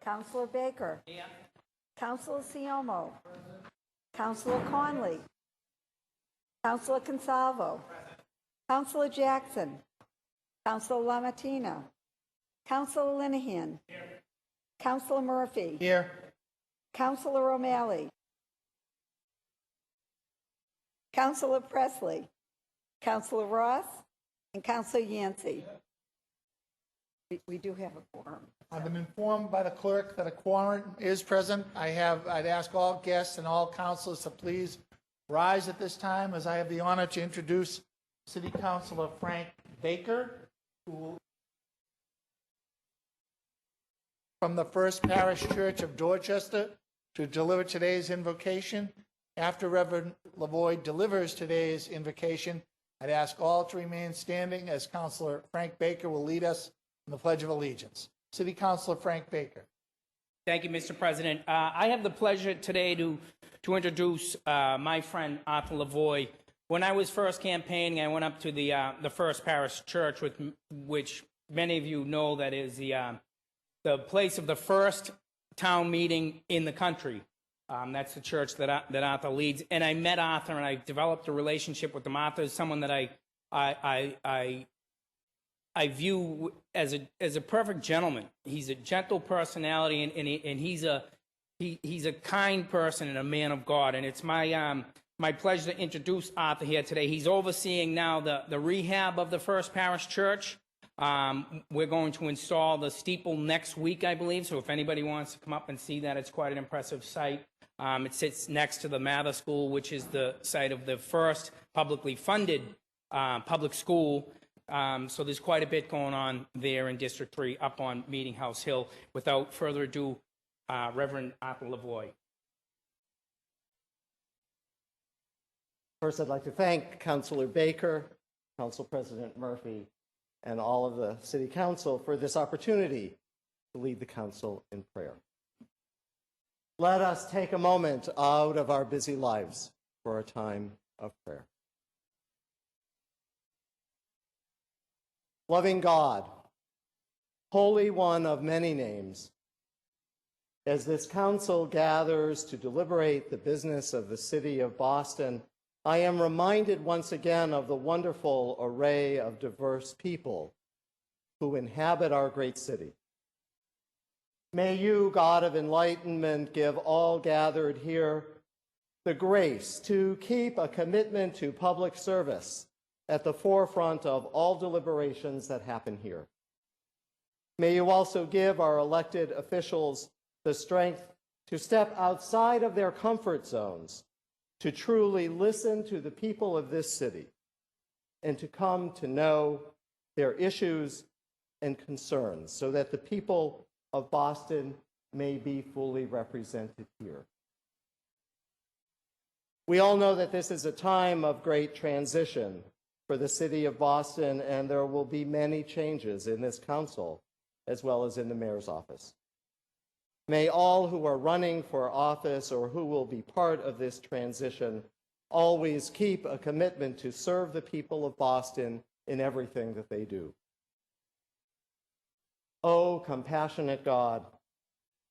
Councilor Baker. Here. Councilor Siomo. Councilor Conley. Councilor Consalvo. Councilor Jackson. Councilor Lamartina. Councilor Linehan. Here. Councilor Murphy. Here. Councilor O'Malley. Councilor Presley. Councilor Ross. And Councilor Yancey. We do have a quorum. I've been informed by the clerk that a quorum is present. I'd ask all guests and all councilors to please rise at this time as I have the honor to introduce City Councilor Frank Baker, who will, from the First Parish Church of Dorchester, to deliver today's invocation. After Reverend Lavoie delivers today's invocation, I'd ask all to remain standing as Councilor Frank Baker will lead us in the Pledge of Allegiance. City Councilor Frank Baker. Thank you, Mr. President. I have the pleasure today to introduce my friend Arthur Lavoie. When I was first campaigning, I went up to the First Parish Church, which many of you know that is the place of the first town meeting in the country. That's the church that Arthur leads. And I met Arthur, and I developed a relationship with him. Arthur is someone that I view as a perfect gentleman. He's a gentle personality, and he's a kind person and a man of God. And it's my pleasure to introduce Arthur here today. He's overseeing now the rehab of the First Parish Church. We're going to install the steeple next week, I believe. So if anybody wants to come up and see that, it's quite an impressive site. It sits next to the Mather School, which is the site of the first publicly funded public school. So there's quite a bit going on there in District 3 up on Meeting House Hill. Without further ado, Reverend Arthur Lavoie. First, I'd like to thank Councilor Baker, Council President Murphy, and all of the City Council for this opportunity to lead the Council in prayer. Let us take a moment out of our busy lives for a time of prayer. Loving God, Holy One of many names, as this council gathers to deliberate the business of the city of Boston, I am reminded once again of the wonderful array of diverse people who inhabit our great city. May you, God of enlightenment, give all gathered here the grace to keep a commitment to public service at the forefront of all deliberations that happen here. May you also give our elected officials the strength to step outside of their comfort zones, to truly listen to the people of this city, and to come to know their issues and concerns so that the people of Boston may be fully represented here. We all know that this is a time of great transition for the city of Boston, and there will be many changes in this council as well as in the mayor's office. May all who are running for office or who will be part of this transition always keep a commitment to serve the people of Boston in everything that they do. Oh, compassionate God,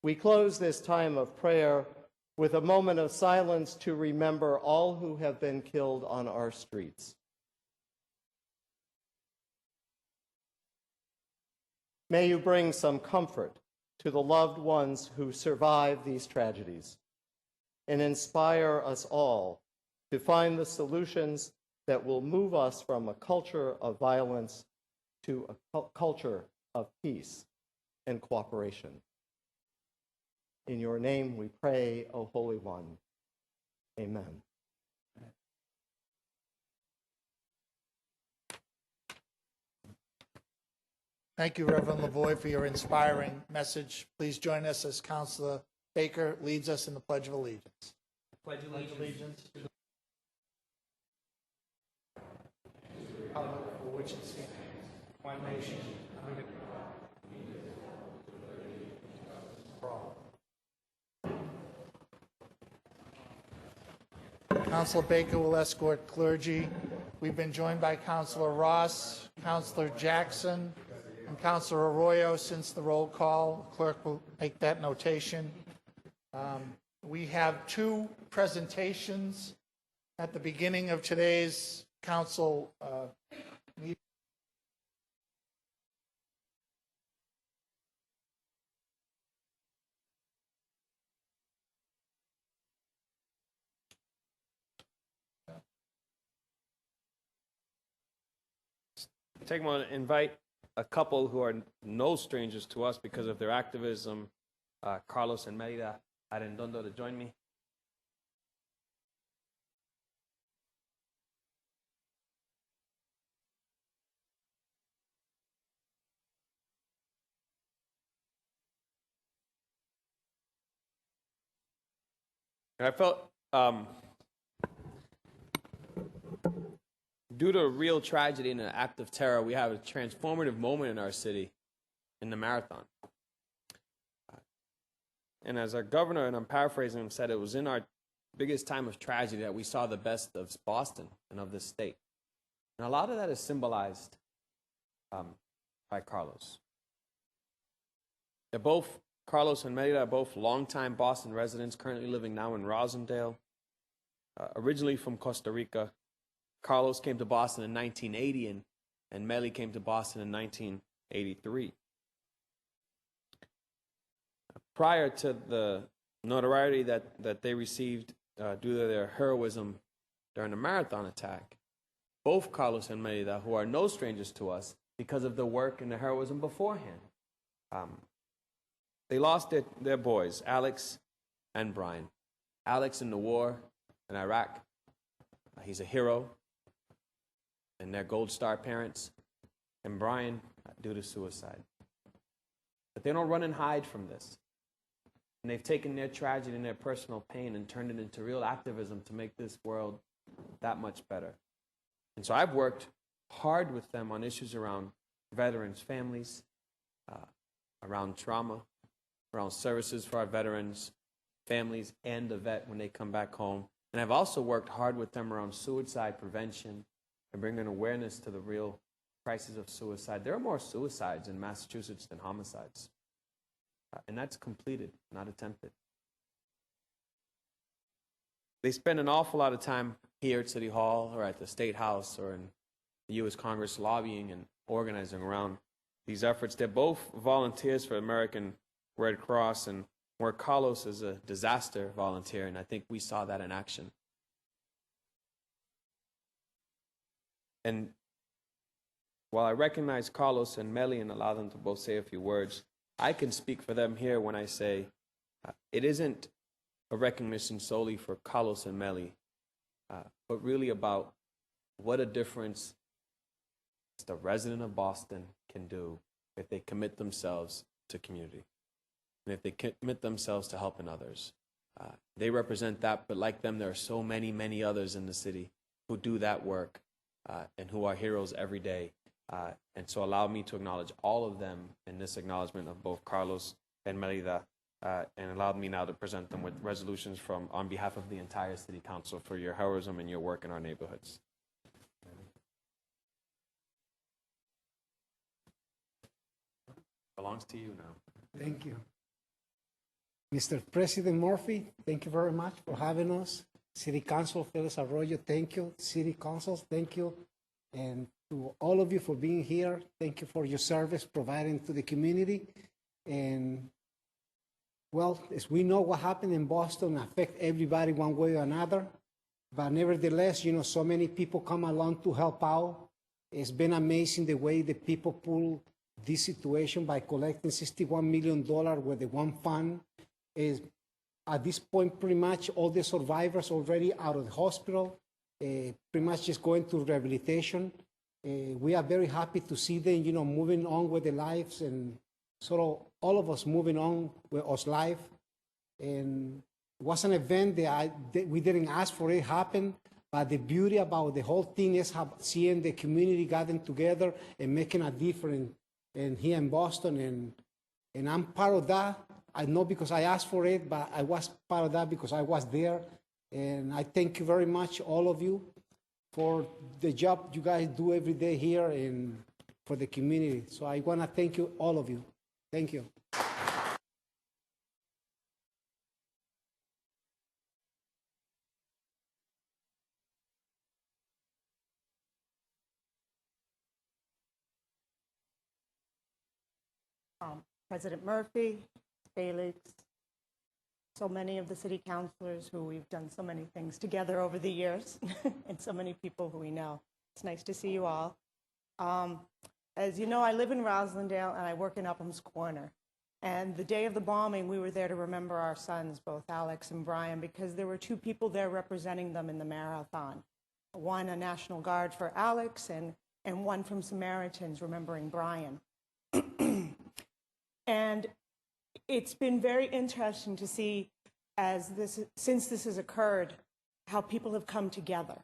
we close this time of prayer with a moment of silence to remember all who have been killed on our streets. May you bring some comfort to the loved ones who survived these tragedies and inspire us all to find the solutions that will move us from a culture of violence to a culture of peace and cooperation. In your name we pray, O Holy One. Amen. Thank you, Reverend Lavoy, for your inspiring message. Please join us as Councilor Baker leads us in the Pledge of Allegiance. Pledge allegiance. For which it stands, one nation, under God, for all. Councilor Baker will escort clergy. We've been joined by Councilor Ross, Councilor Jackson, and Councilor Arroyo since the roll call. Clerk will make that notation. We have two presentations at the beginning of today's council meeting. Take a moment to invite a couple who are no strangers to us because of their activism, Carlos and Merida Arredondo, to join me. And I felt, due to a real tragedy and an act of terror, we have a transformative moment in our city in the marathon. And as our governor, and I'm paraphrasing him, said, it was in our biggest time of tragedy that we saw the best of Boston and of this state. And a lot of that is symbolized by Carlos. They're both, Carlos and Merida are both longtime Boston residents, currently living now in Rosendale. Originally from Costa Rica, Carlos came to Boston in 1980, and Meli came to Boston in 1983. Prior to the notoriety that they received due to their heroism during the marathon attack, both Carlos and Merida, who are no strangers to us because of the work and the heroism beforehand, they lost their boys, Alex and Brian. Alex in the war in Iraq, he's a hero, and their Gold Star parents, and Brian due to suicide. But they don't run and hide from this. And they've taken their tragedy and their personal pain and turned it into real activism to make this world that much better. And so I've worked hard with them on issues around veterans' families, around trauma, around services for our veterans, families, and the vet when they come back home. And I've also worked hard with them around suicide prevention and bringing awareness to the real crisis of suicide. There are more suicides in Massachusetts than homicides. And that's completed, not attempted. They spend an awful lot of time here at City Hall or at the State House or in the U.S. Congress lobbying and organizing around these efforts. They're both volunteers for American Red Cross, and where Carlos is a disaster volunteer, and I think we saw that in action. And while I recognize Carlos and Meli and allow them to both say a few words, I can speak for them here when I say it isn't a recognition solely for Carlos and Meli, but really about what a difference the resident of Boston can do if they commit themselves to community and if they commit themselves to helping others. They represent that, but like them, there are so many, many others in the city who do that work and who are heroes every day. And so allow me to acknowledge all of them in this acknowledgement of both Carlos and Merida, and allowed me now to present them with resolutions on behalf of the entire City Council for your heroism and your work in our neighborhoods. Belongs to you now. Thank you. Mr. President Murphy, thank you very much for having us. City Council, Felix Arroyo, thank you. City Councils, thank you. And to all of you for being here, thank you for your service providing to the community. And well, as we know, what happened in Boston affect everybody one way or another. But nevertheless, you know, so many people come along to help out. It's been amazing the way the people pull this situation by collecting $61 million with the one fund. Is at this point, pretty much all the survivors already out of the hospital, pretty much just going through rehabilitation. We are very happy to see them, moving on with their lives, and sort of all of us moving on with our life. And it was an event that we didn't ask for it happen, but the beauty about the whole thing is seeing the community gathering together and making a difference here in Boston. And I'm part of that. I know because I asked for it, but I was part of that because I was there. And I thank you very much, all of you, for the job you guys do every day here and for the community. So I want to thank you, all of you. Thank you. President Murphy, Felix, so many of the city councilors who we've done so many things together over the years, and so many people who we know. It's nice to see you all. As you know, I live in Roslindale and I work in Upham's Corner. And the day of the bombing, we were there to remember our sons, both Alex and Brian, because there were two people there representing them in the marathon. One, a National Guard for Alex, and one from Samaritans remembering Brian. And it's been very interesting to see, since this has occurred, how people have come together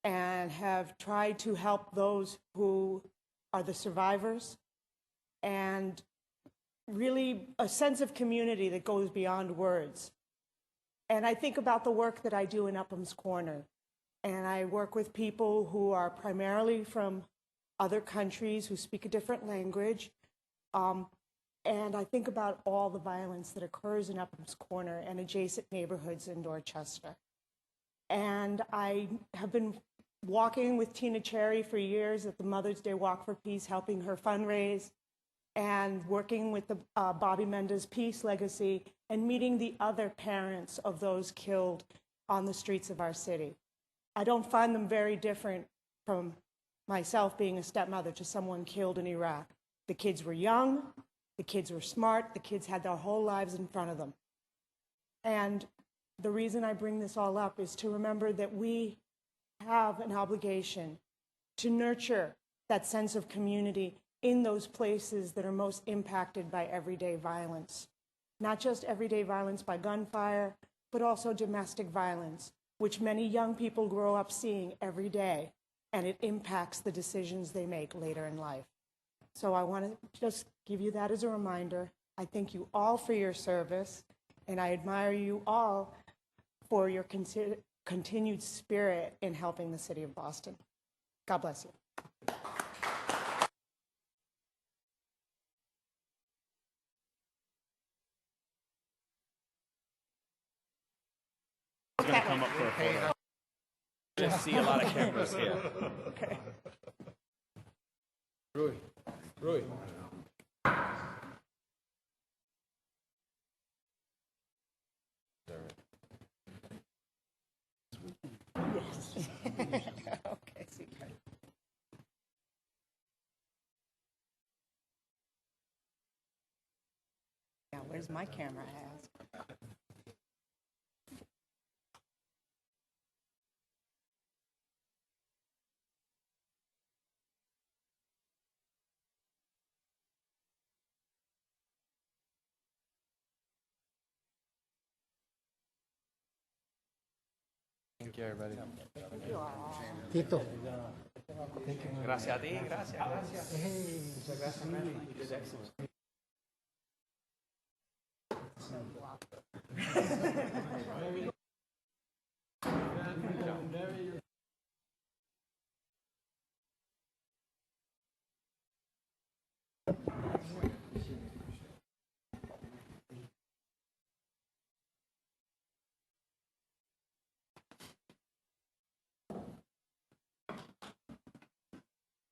and have tried to help those who are the survivors, and really a sense of community that goes beyond words. And I think about the work that I do in Upham's Corner, and I work with people who are primarily from other countries who speak a different language. And I think about all the violence that occurs in Upham's Corner and adjacent neighborhoods in Dorchester. And I have been walking with Tina Cherry for years at the Mother's Day Walk for Peace, helping her fundraise, and working with the Bobby Mendes Peace Legacy, and meeting the other parents of those killed on the streets of our city. I don't find them very different from myself being a stepmother to someone killed in Iraq. The kids were young, the kids were smart, the kids had their whole lives in front of them. And the reason I bring this all up is to remember that we have an obligation to nurture that sense of community in those places that are most impacted by everyday violence. Not just everyday violence by gunfire, but also domestic violence, which many young people grow up seeing every day, and it impacts the decisions they make later in life. So I want to just give you that as a reminder. I thank you all for your service, and I admire you all for your continued spirit in helping the city of Boston. God bless you. Going to come up for a photo. Just see a lot of cameras here. Okay. Rui. Yes. Okay, super. Now, where's my camera, I ask? Thank you, everybody. Tito. Gracias a ti, gracias.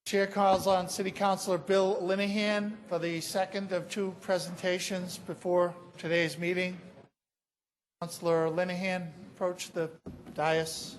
Chair calls on City Councilor Bill Linehan for the second of two presentations before today's meeting. Councilor Linehan, approach the dais.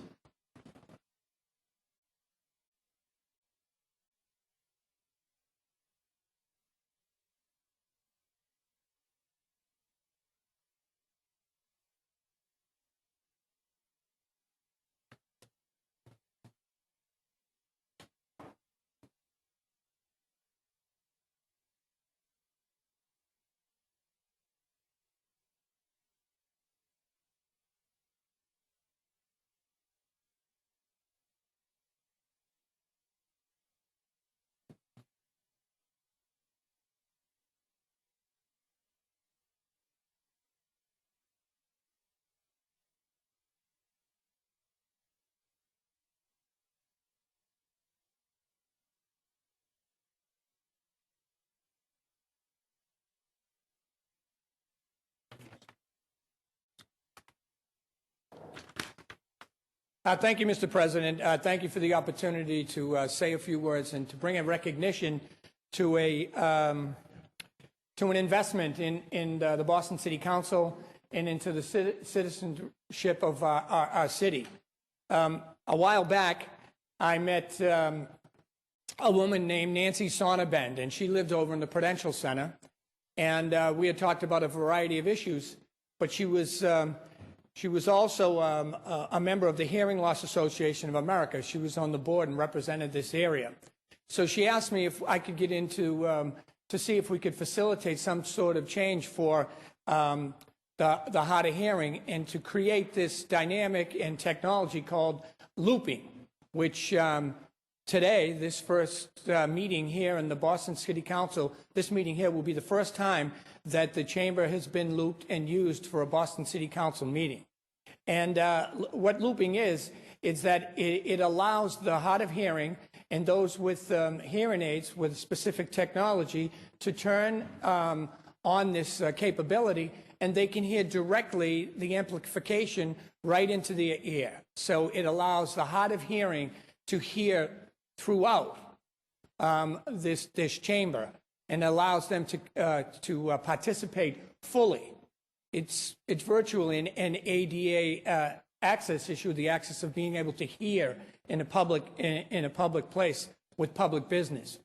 Thank you, Mr. President. Thank you for the opportunity to say a few words and to bring a recognition to an investment in the Boston City Council and into the citizenship of our city. A while back, I met a woman named Nancy Sonnabend, and she lived over in the Prudential Center. And we had talked about a variety of issues, but she was also a member of the Hearing Loss Association of America. She was on the board and represented this area. So she asked me if I could get into to see if we could facilitate some sort of change for the hard of hearing and to create this dynamic and technology called looping, which today, this first meeting here in the Boston City Council, this meeting here will be the first time that the chamber has been looped and used for a Boston City Council meeting. And what looping is that it allows the hard of hearing and those with hearing aids with specific technology to turn on this capability, and they can hear directly the amplification right into their ear. So it allows the hard of hearing to hear throughout this chamber and allows them to participate fully. It's virtually an ADA access issue, the access of being able to hear in a public place with public business.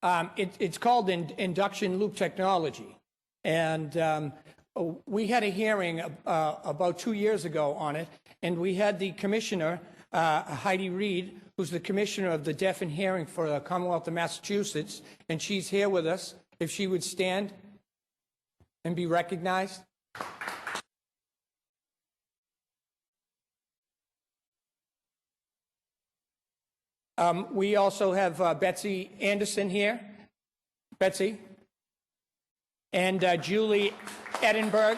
It's called induction loop technology, and we had a hearing about 2 years ago on it, and we had the commissioner, Heidi Reed, who's the commissioner of the deaf and hearing for the Commonwealth of Massachusetts, and she's here with us. If she would stand and be recognized. We also have Betsy Anderson here. Betsy. And Julie Edinburgh.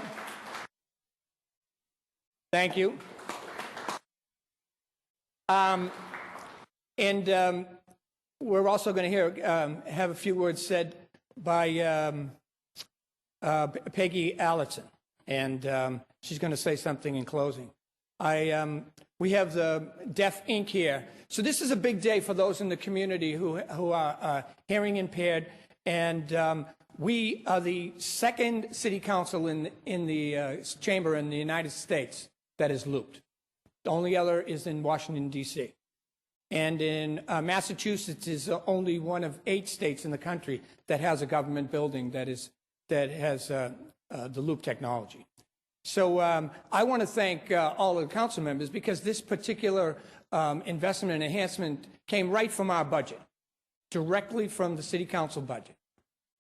Thank you. We're also going to have a few words said by Peggy Allison, and she's going to say something in closing. We have the Deaf Inc. here. So this is a big day for those in the community who are hearing impaired, and we are the second city council in the chamber in the United States that is looped. The only other is in Washington, D.C. And in Massachusetts is only one of 8 states in the country that has a government building that has the loop technology. So I want to thank all of the council members, because this particular investment and enhancement came right from our budget, directly from the city council budget.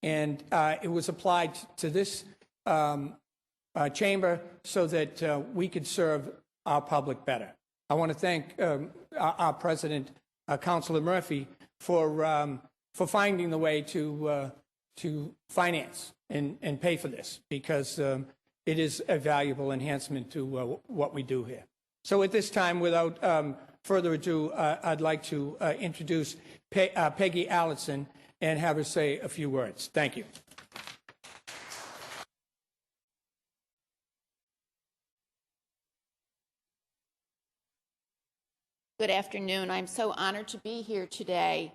And it was applied to this chamber so that we could serve our public better. I want to thank our president, Councilor Murphy, for finding the way to finance and pay for this, because it is a valuable enhancement to what we do here. So at this time, without further ado, I'd like to introduce Peggy Allison and have her say a few words. Thank you. Good afternoon. I'm so honored to be here today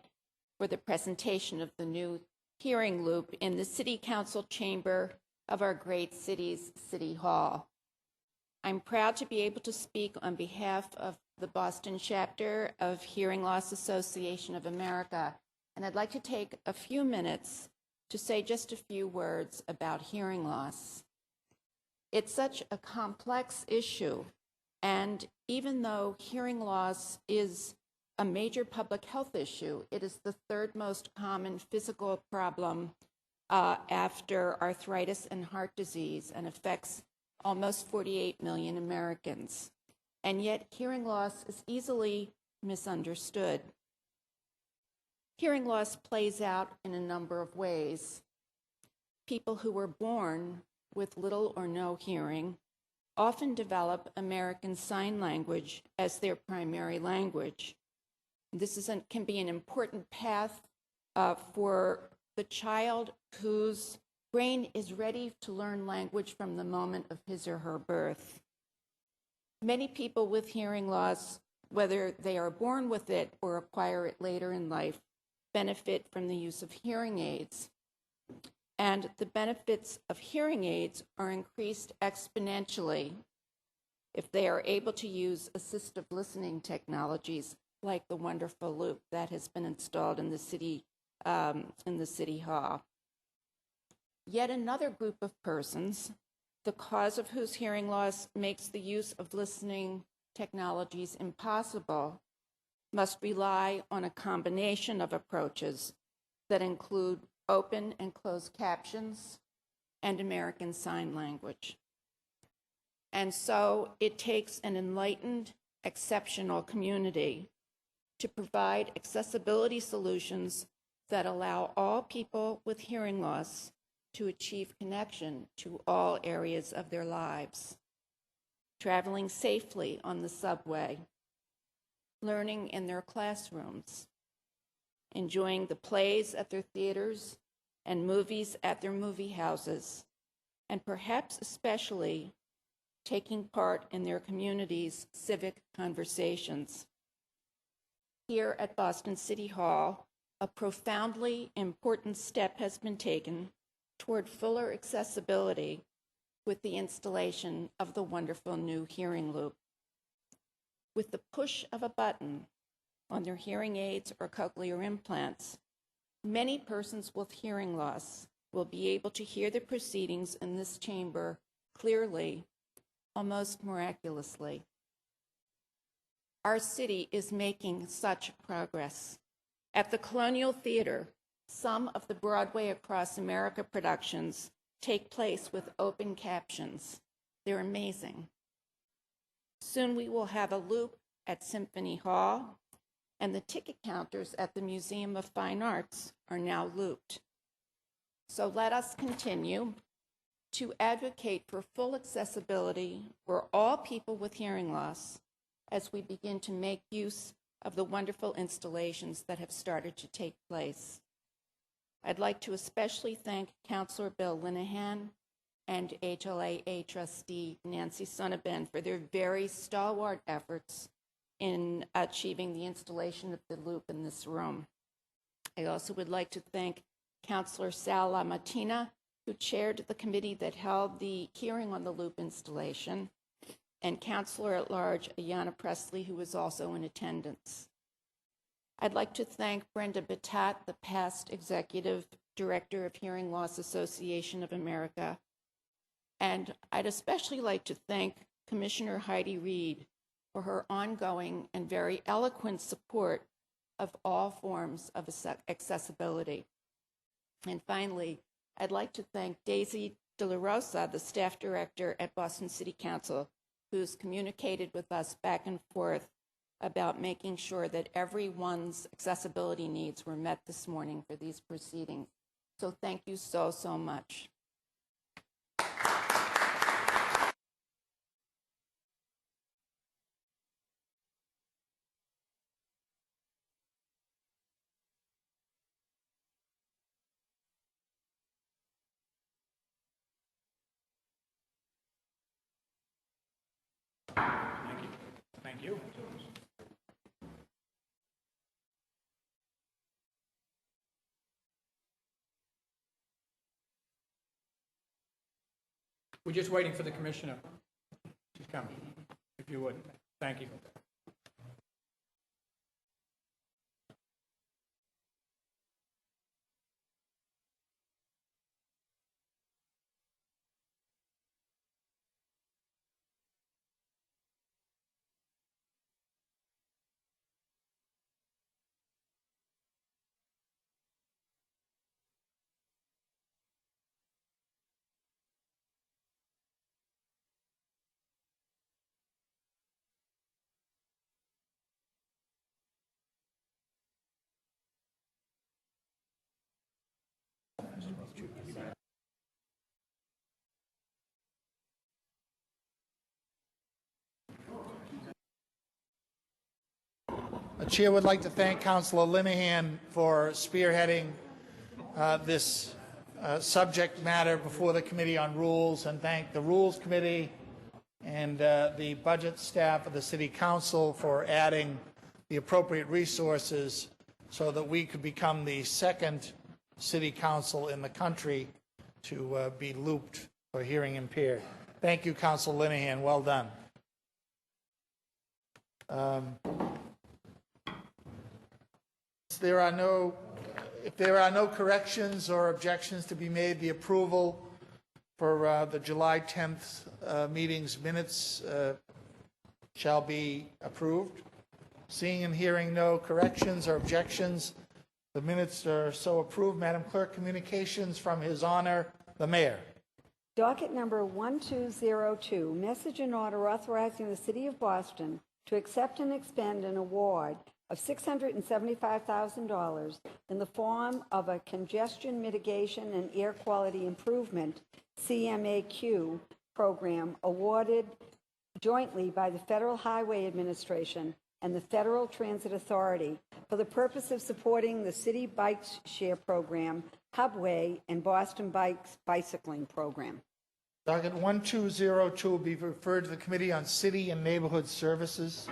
for the presentation of the new hearing loop in the City Council chamber of our great city's City Hall. I'm proud to be able to speak on behalf of the Boston chapter of Hearing Loss Association of America, and I'd like to take a few minutes to say just a few words about hearing loss. It's such a complex issue, and even though hearing loss is a major public health issue, it is the 3rd most common physical problem after arthritis and heart disease, and affects almost 48 million Americans. And yet hearing loss is easily misunderstood. Hearing loss plays out in a number of ways. People who were born with little or no hearing often develop American Sign Language as their primary language. This can be an important path for the child whose brain is ready to learn language from the moment of his or her birth. Many people with hearing loss, whether they are born with it or acquire it later in life, benefit from the use of hearing aids. And the benefits of hearing aids are increased exponentially if they are able to use assistive listening technologies like the wonderful loop that has been installed in the city hall. Yet another group of persons, the cause of whose hearing loss makes the use of listening technologies impossible, must rely on a combination of approaches that include open and closed captions and American Sign Language. And so it takes an enlightened, exceptional community to provide accessibility solutions that allow all people with hearing loss to achieve connection to all areas of their lives. Traveling safely on the subway, learning in their classrooms, enjoying the plays at their theaters and movies at their movie houses, and perhaps especially taking part in their community's civic conversations. Here at Boston City Hall, a profoundly important step has been taken toward fuller accessibility with the installation of the wonderful new hearing loop. With the push of a button on their hearing aids or cochlear implants, many persons with hearing loss will be able to hear the proceedings in this chamber clearly, almost miraculously. Our city is making such progress. At the Colonial Theater, some of the Broadway Across America productions take place with open captions. They're amazing. Soon we will have a loop at Symphony Hall, and the ticket counters at the Museum of Fine Arts are now looped. So let us continue to advocate for full accessibility for all people with hearing loss as we begin to make use of the wonderful installations that have started to take place. I'd like to especially thank Councilor Bill Linehan and HLAA trustee Nancy Sonnabend for their very stalwart efforts in achieving the installation of the loop in this room. I also would like to thank Councilor Sal LaMattina, who chaired the committee that held the hearing on the loop installation, and Councilor at Large Ayanna Pressley, who was also in attendance. I'd like to thank Brenda Batat, the past Executive Director of Hearing Loss Association of America. And I'd especially like to thank Commissioner Heidi Reed for her ongoing and very eloquent support of all forms of accessibility. And finally, I'd like to thank Daisy De La Rosa, the staff director at Boston City Council, who's communicated with us back and forth about making sure that everyone's accessibility needs were met this morning for these proceedings. So thank you so, so much. Thank you. We're just waiting for the commissioner to come, if you would. Thank you. The chair would like to thank Councilor Linehan for spearheading this subject matter before the Committee on Rules, and thank the Rules Committee and the budget staff of the City Council for adding the appropriate resources so that we could become the second city council in the country to be looped for hearing impaired. Thank you, Council Linehan. Well done. If there are no corrections or objections to be made, the approval for the July 10th meeting's minutes shall be approved. Seeing and hearing no corrections or objections, the minutes are so approved. Madam Clerk, communications from His Honor, the Mayor. Docket number 1202, message and order authorizing the City of Boston to accept and expend an award of $675,000 in the form of a congestion mitigation and air quality improvement CMAQ program awarded jointly by the Federal Highway Administration and the Federal Transit Authority for the purpose of supporting the City Bikes Share Program, Hubway, and Boston Bikes Bicycling Program. Docket 1202 will be referred to the Committee on City and Neighborhood Services.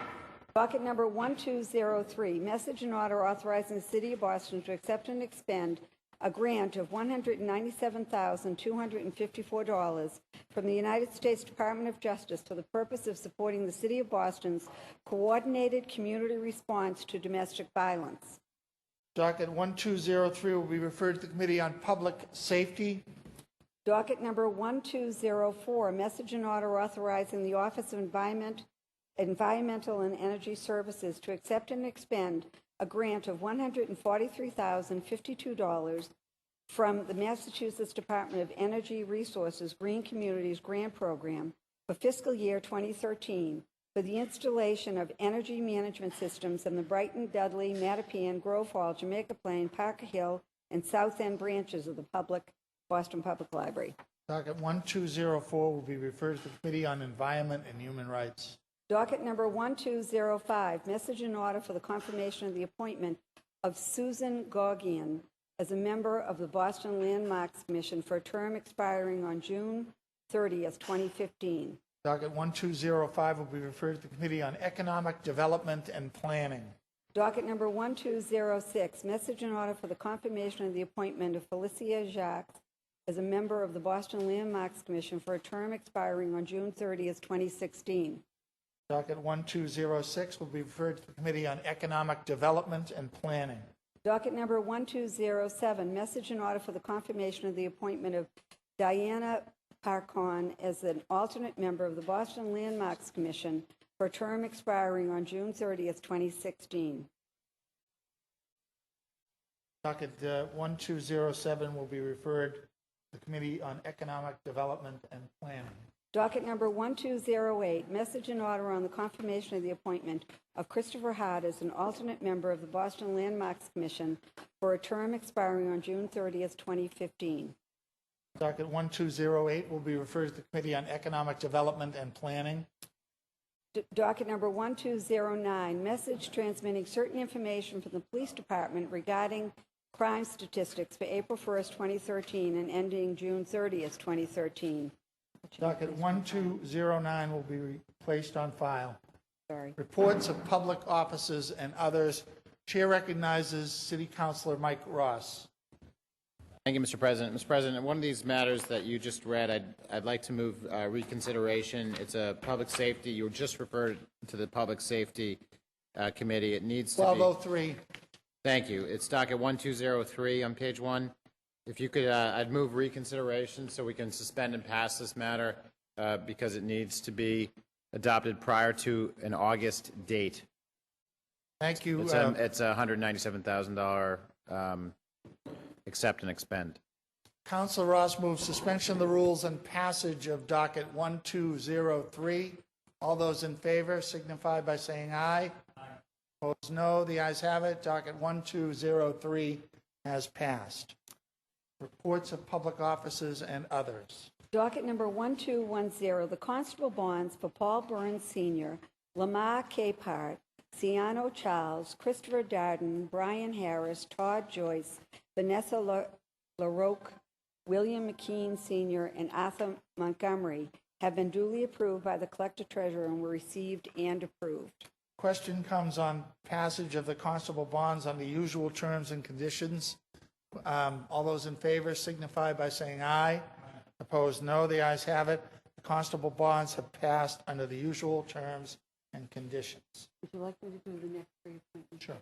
Docket number 1203, message and order authorizing the City of Boston to accept and expend a grant of $197,254 from the United States Department of Justice for the purpose of supporting the City of Boston's coordinated community response to domestic violence. Docket 1203 will be referred to the Committee on Public Safety. Docket number 1204, message and order authorizing the Office of Environmental and Energy Services to accept and expend a grant of $143,052 from the Massachusetts Department of Energy Resources Green Communities Grant Program for fiscal year 2013 for the installation of energy management systems in the Brighton, Dudley, Mattapian, Grove Hall, Jamaica Plain, Parker Hill, and South End branches of the Boston Public Library. Docket 1204 will be referred to the Committee on Environment and Human Rights. Docket number 1205, message and order for the confirmation of the appointment of Susan Gauguin as a member of the Boston Landmarks Commission for a term expiring on June 30th, 2015. Docket 1205 will be referred to the Committee on Economic Development and Planning. Docket number 1206, message and order for the confirmation of the appointment of Felicia Jacques as a member of the Boston Landmarks Commission for a term expiring on June 30th, 2016. Docket 1206 will be referred to the Committee on Economic Development and Planning. Docket number 1207, message and order for the confirmation of the appointment of Diana Parcon as an alternate member of the Boston Landmarks Commission for a term expiring on June 30th, 2016. Docket 1207 will be referred to the Committee on Economic Development and Planning. Docket number 1208, message and order on the confirmation of the appointment of Christopher Hart as an alternate member of the Boston Landmarks Commission for a term expiring on June 30th, 2015. Docket 1208 will be referred to the Committee on Economic Development and Planning. Docket number 1209, message transmitting certain information from the Police Department regarding crime statistics for April 1st, 2013 and ending June 30th, 2013. Docket 1209 will be placed on file. Sorry. Reports of public offices and others. Chair recognizes City Councilor Mike Ross. Thank you, Mr. President. Mr. President, one of these matters that you just read, I'd like to move reconsideration. It's a public safety. You just referred to the Public Safety Committee. It needs to be... 1203. Thank you. It's docket 1203 on page 1. If you could, I'd move reconsideration so we can suspend and pass this matter because it needs to be adopted prior to an August date. Thank you. It's a $197,000 accept and expend. Councilor Ross moves suspension of the rules and passage of docket 1203. All those in favor signify by saying aye. Opposed, no. The ayes have it. Docket 1203 has passed. Reports of public offices and others. Docket number 1210, the constable bonds for Paul Burns Sr., Lamar Capehart, Ciano Charles, Christopher Darden, Brian Harris, Todd Joyce, Vanessa LaRoque, William McKean Sr., and Arthur Montgomery have been duly approved by the Collector Treasurer and were received and approved. Question comes on passage of the constable bonds on the usual terms and conditions. All those in favor signify by saying aye. Opposed, no. The ayes have it. The constable bonds have passed under the usual terms and conditions. Would you like me to do the next reappointment? Sure.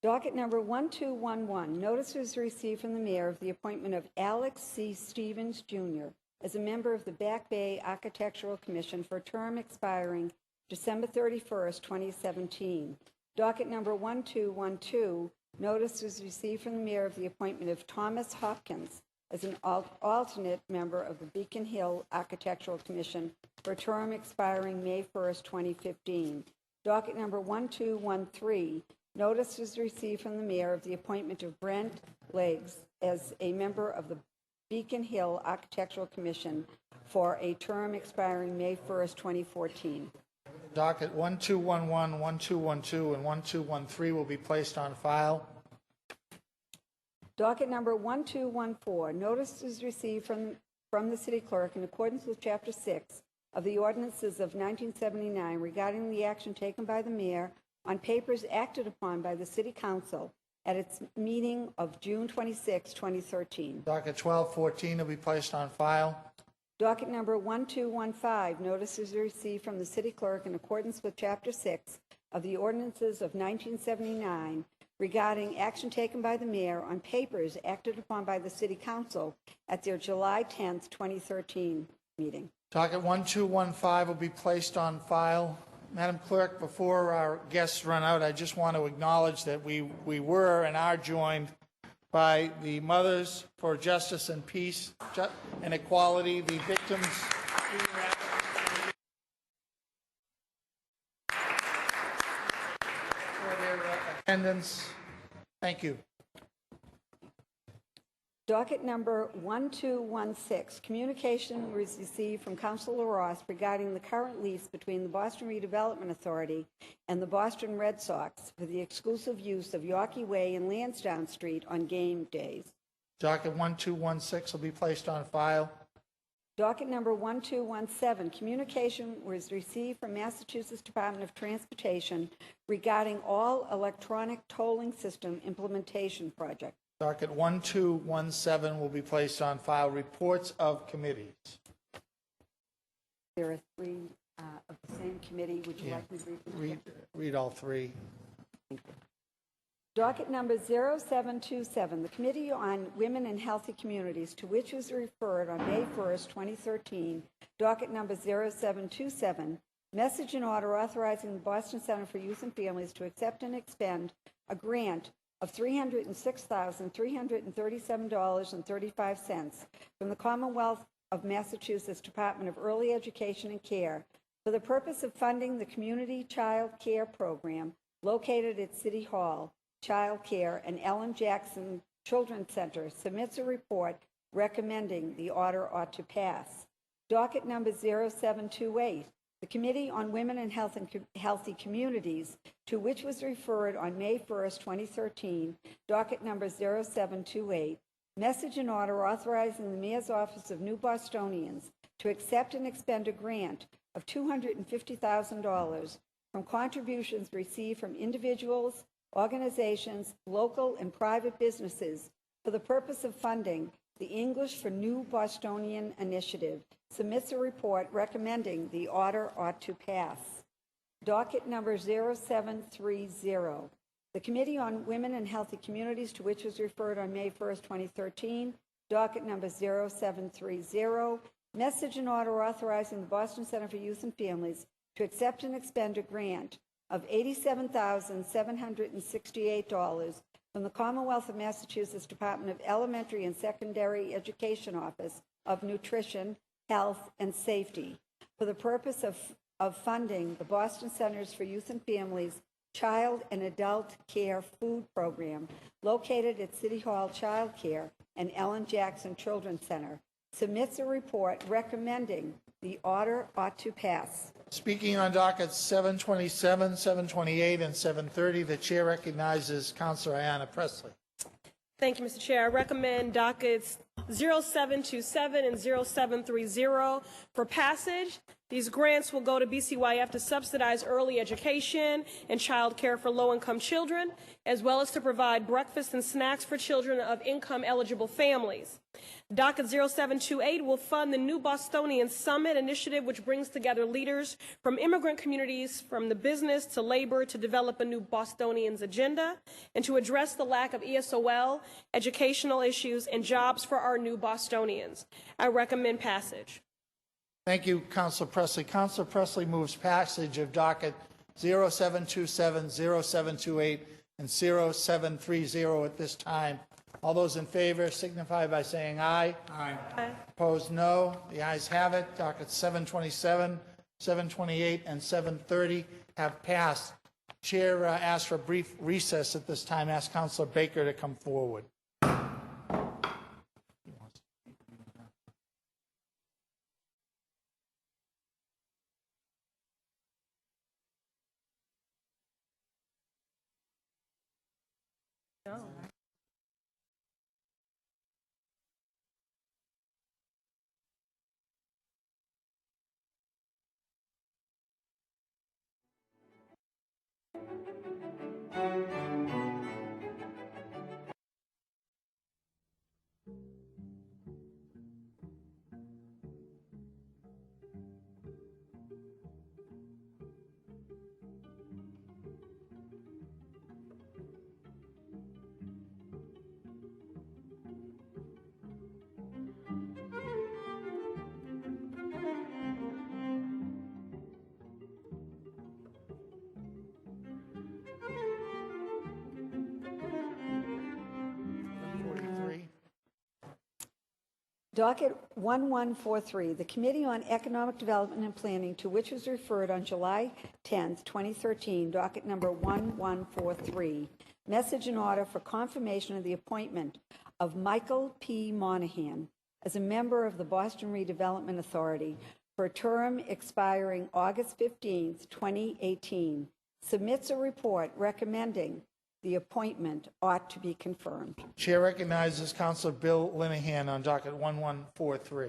Docket number 1211, notice was received from the mayor of the appointment of Alex C. Stevens, Jr. as a member of the Back Bay Architectural Commission for a term expiring December 31st, 2017. Docket number 1212, notice was received from the mayor of the appointment of Thomas Hopkins as an alternate member of the Beacon Hill Architectural Commission for a term expiring May 1st, 2015. Docket number 1213, notice was received from the mayor of the appointment of Brent Leggs as a member of the Beacon Hill Architectural Commission for a term expiring May 1st, 2014. Docket 1211, 1212, and 1213 will be placed on file. Docket number 1214, notice is received from the city clerk in accordance with Chapter 6 of the ordinances of 1979 regarding the action taken by the mayor on papers acted upon by the city council at its meeting of June 26, 2013. Docket 1214 will be placed on file. Docket number 1215, notice is received from the city clerk in accordance with Chapter 6 of the ordinances of 1979 regarding action taken by the mayor on papers acted upon by the city council at their July 10th, 2013 meeting. Docket 1215 will be placed on file. Madam Clerk, before our guests run out, I just want to acknowledge that we were and are joined by the Mothers for Justice and Peace and Equality, the victims. For their attendance. Thank you. Docket number 1216, communication was received from Councilor Ross regarding the current lease between the Boston Redevelopment Authority and the Boston Red Sox for the exclusive use of Yorkie Way and Lansdowne Street on game days. Docket 1216 will be placed on file. Docket number 1217, communication was received from Massachusetts Department of Transportation regarding all electronic tolling system implementation project. Docket 1217 will be placed on file. Reports of committees. There are three of the same committee. Would you like me to read them? Read all three. Docket number 0727, the Committee on Women and Healthy Communities, to which was referred on May 1st, 2013. Docket number 0727, message and order authorizing the Boston Center for Youth and Families to accept and expend a grant of $306,337.35 from the Commonwealth of Massachusetts Department of Early Education and Care for the purpose of funding the Community Child Care Program located at City Hall, Child Care, and Ellen Jackson Children's Center, submits a report recommending the order ought to pass. Docket number 0728, the Committee on Women and Healthy Communities, to which was referred on May 1st, 2013, docket number 0728, message and order authorizing the Mayor's Office of New Bostonians to accept and expend a grant of $250,000 from contributions received from individuals, organizations, local and private businesses for the purpose of funding the English for New Bostonian initiative, submits a report recommending the order ought to pass. Docket number 0730, the Committee on Women and Healthy Communities, to which was referred on May 1st, 2013, docket number 0730, message and order authorizing the Boston Center for Youth and Families to accept and expend a grant of $87,768 from the Commonwealth of Massachusetts Department of Elementary and Secondary Education Office of Nutrition, Health, and Safety for the purpose of funding the Boston Centers for Youth and Families Child and Adult Care Food Program located at City Hall Child Care and Ellen Jackson Children's Center, submits a report recommending the order ought to pass. Speaking on dockets 727, 728, and 730, the chair recognizes Councilor Ayanna Pressley. Thank you, Mr. Chair. I recommend dockets 0727 and 0730 for passage. These grants will go to BCYF to subsidize early education and child care for low-income children, as well as to provide breakfast and snacks for children of income-eligible families. Docket 0728 will fund the New Bostonian Summit initiative, which brings together leaders from immigrant communities, from the business to labor, to develop a new Bostonians agenda and to address the lack of ESOL, educational issues, and jobs for our new Bostonians. I recommend passage. Thank you, Councilor Presley. Councilor Presley moves passage of docket 0727, 0728, and 0730 at this time. All those in favor signify by saying aye. Aye. Opposed, no. The ayes have it. Dockets 727, 728, and 730 have passed. Chair asks for a brief recess at this time. Ask Councilor Baker to come forward. Docket 1143, the Committee on Economic Development and Planning, to which was referred on July 10th, 2013, docket number 1143, message in order for confirmation of the appointment of Michael P. Monahan as a member of the Boston Redevelopment Authority for a term expiring August 15th, 2018, submits a report recommending the appointment ought to be confirmed. Chair recognizes Councilor Bill Linehan on docket 1143.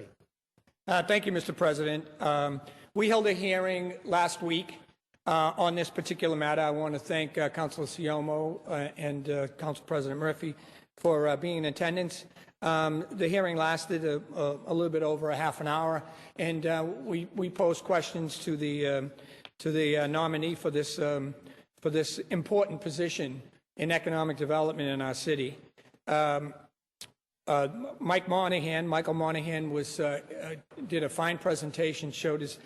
Thank you, Mr. President. We held a hearing last week on this particular matter. I want to thank Councilor Siomo and Council President Murphy for being in attendance. The hearing lasted a little bit over a half an hour, and we posed questions to the nominee for this important position in economic development in our city. Michael Monahan did a fine presentation, showed his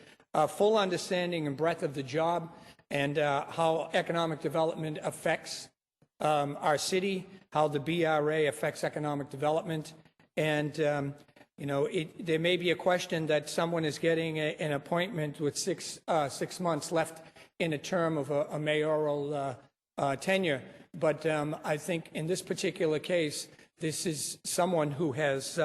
full understanding and breadth of the job and how economic development affects our city, how the BRA affects economic development. And, there may be a question that someone is getting an appointment with six months left in a term of a mayoral tenure. But I think in this particular case, this is someone who has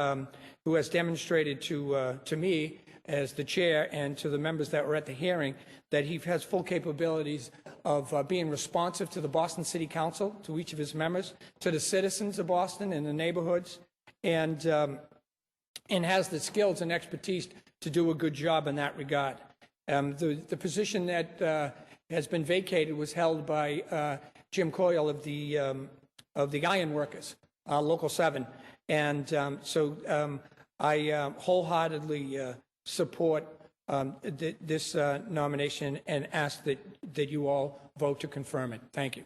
demonstrated to me as the chair and to the members that were at the hearing that he has full capabilities of being responsive to the Boston City Council, to each of his members, to the citizens of Boston and the neighborhoods, and has the skills and expertise to do a good job in that regard. The position that has been vacated was held by Jim Coyle of the Iron Workers, Local 7. And so I wholeheartedly support this nomination and ask that you all vote to confirm it. Thank you.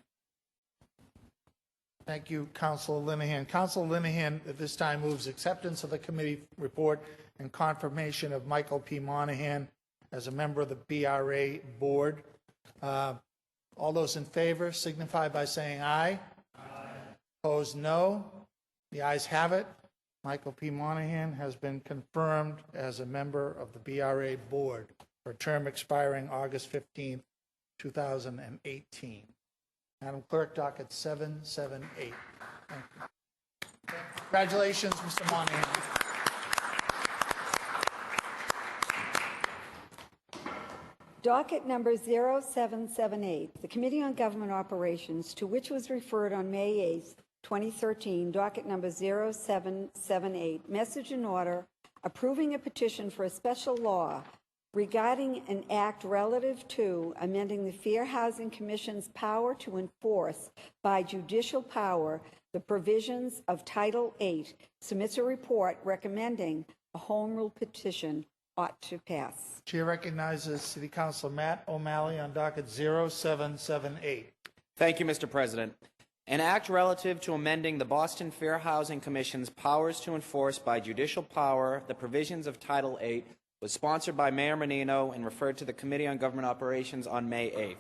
Thank you, Councilor Linehan. Councilor Linehan at this time moves acceptance of the committee report and confirmation of Michael P. Monahan as a member of the BRA board. All those in favor signify by saying aye. Aye. Opposed, no. The ayes have it. Michael P. Monahan has been confirmed as a member of the BRA board for a term expiring August 15th, 2018. Madam Clerk, docket 778. Thank you. Congratulations, Mr. Monahan. Docket number 0778, the Committee on Government Operations, to which was referred on May 8th, 2013, docket number 0778, message in order approving a petition for a special law regarding an act relative to amending the Fair Housing Commission's power to enforce by judicial power the provisions of Title VIII, submits a report recommending a home rule petition ought to pass. Chair recognizes City Councilor Matt O'Malley on docket 0778. Thank you, Mr. President. An act relative to amending the Boston Fair Housing Commission's powers to enforce by judicial power the provisions of Title VIII was sponsored by Mayor Menino and referred to the Committee on Government Operations on May 8th.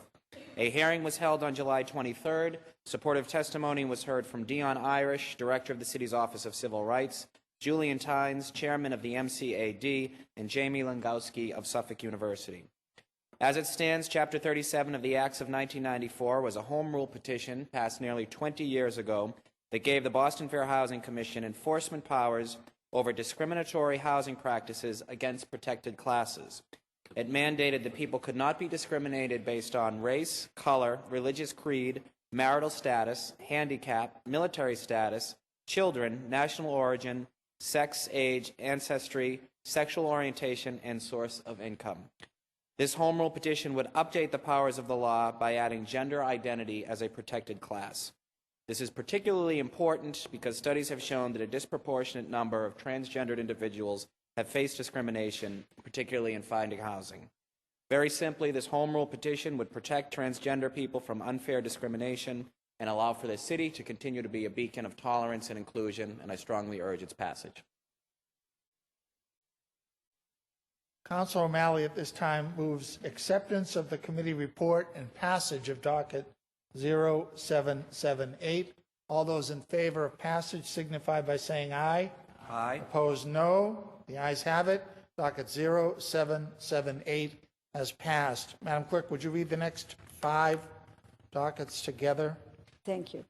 A hearing was held on July 23rd. Supportive testimony was heard from Dion Irish, Director of the City's Office of Civil Rights, Julian Tynes, Chairman of the MCAD, and Jamie Langowski of Suffolk University. As it stands, Chapter 37 of the Acts of 1994 was a home rule petition passed nearly 20 years ago that gave the Boston Fair Housing Commission enforcement powers over discriminatory housing practices against protected classes. It mandated that people could not be discriminated based on race, color, religious creed, marital status, handicap, military status, children, national origin, sex, age, ancestry, sexual orientation, and source of income. This home rule petition would update the powers of the law by adding gender identity as a protected class. This is particularly important because studies have shown that a disproportionate number of transgendered individuals have faced discrimination, particularly in finding housing. Very simply, this home rule petition would protect transgender people from unfair discrimination and allow for the city to continue to be a beacon of tolerance and inclusion, and I strongly urge its passage. Councilor O'Malley at this time moves acceptance of the committee report and passage of docket 0778. All those in favor of passage signify by saying aye. Aye. Opposed, no. The ayes have it. Docket 0778 has passed. Madam Clerk, would you read the next 5 dockets together? Thank you.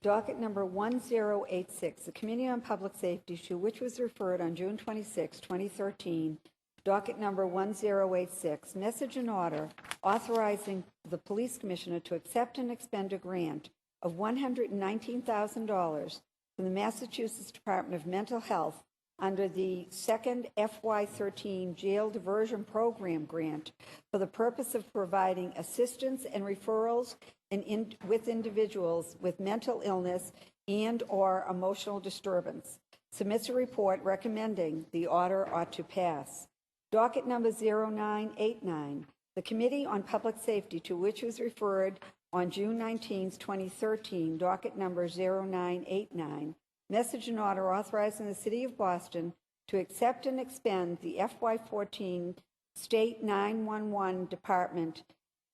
Docket number 1086, the Committee on Public Safety, to which was referred on June 26, 2013, docket number 1086, message in order authorizing the Police Commissioner to accept and expend a grant of $119,000 from the Massachusetts Department of Mental Health under the second FY13 Jail Diversion Program grant for the purpose of providing assistance and referrals with individuals with mental illness and/or emotional disturbance. Submits a report recommending the order ought to pass. Docket number 0989, the Committee on Public Safety, to which was referred on June 19, 2013, docket number 0989, message and order authorizing the City of Boston to accept and expend the FY14 State 911 Department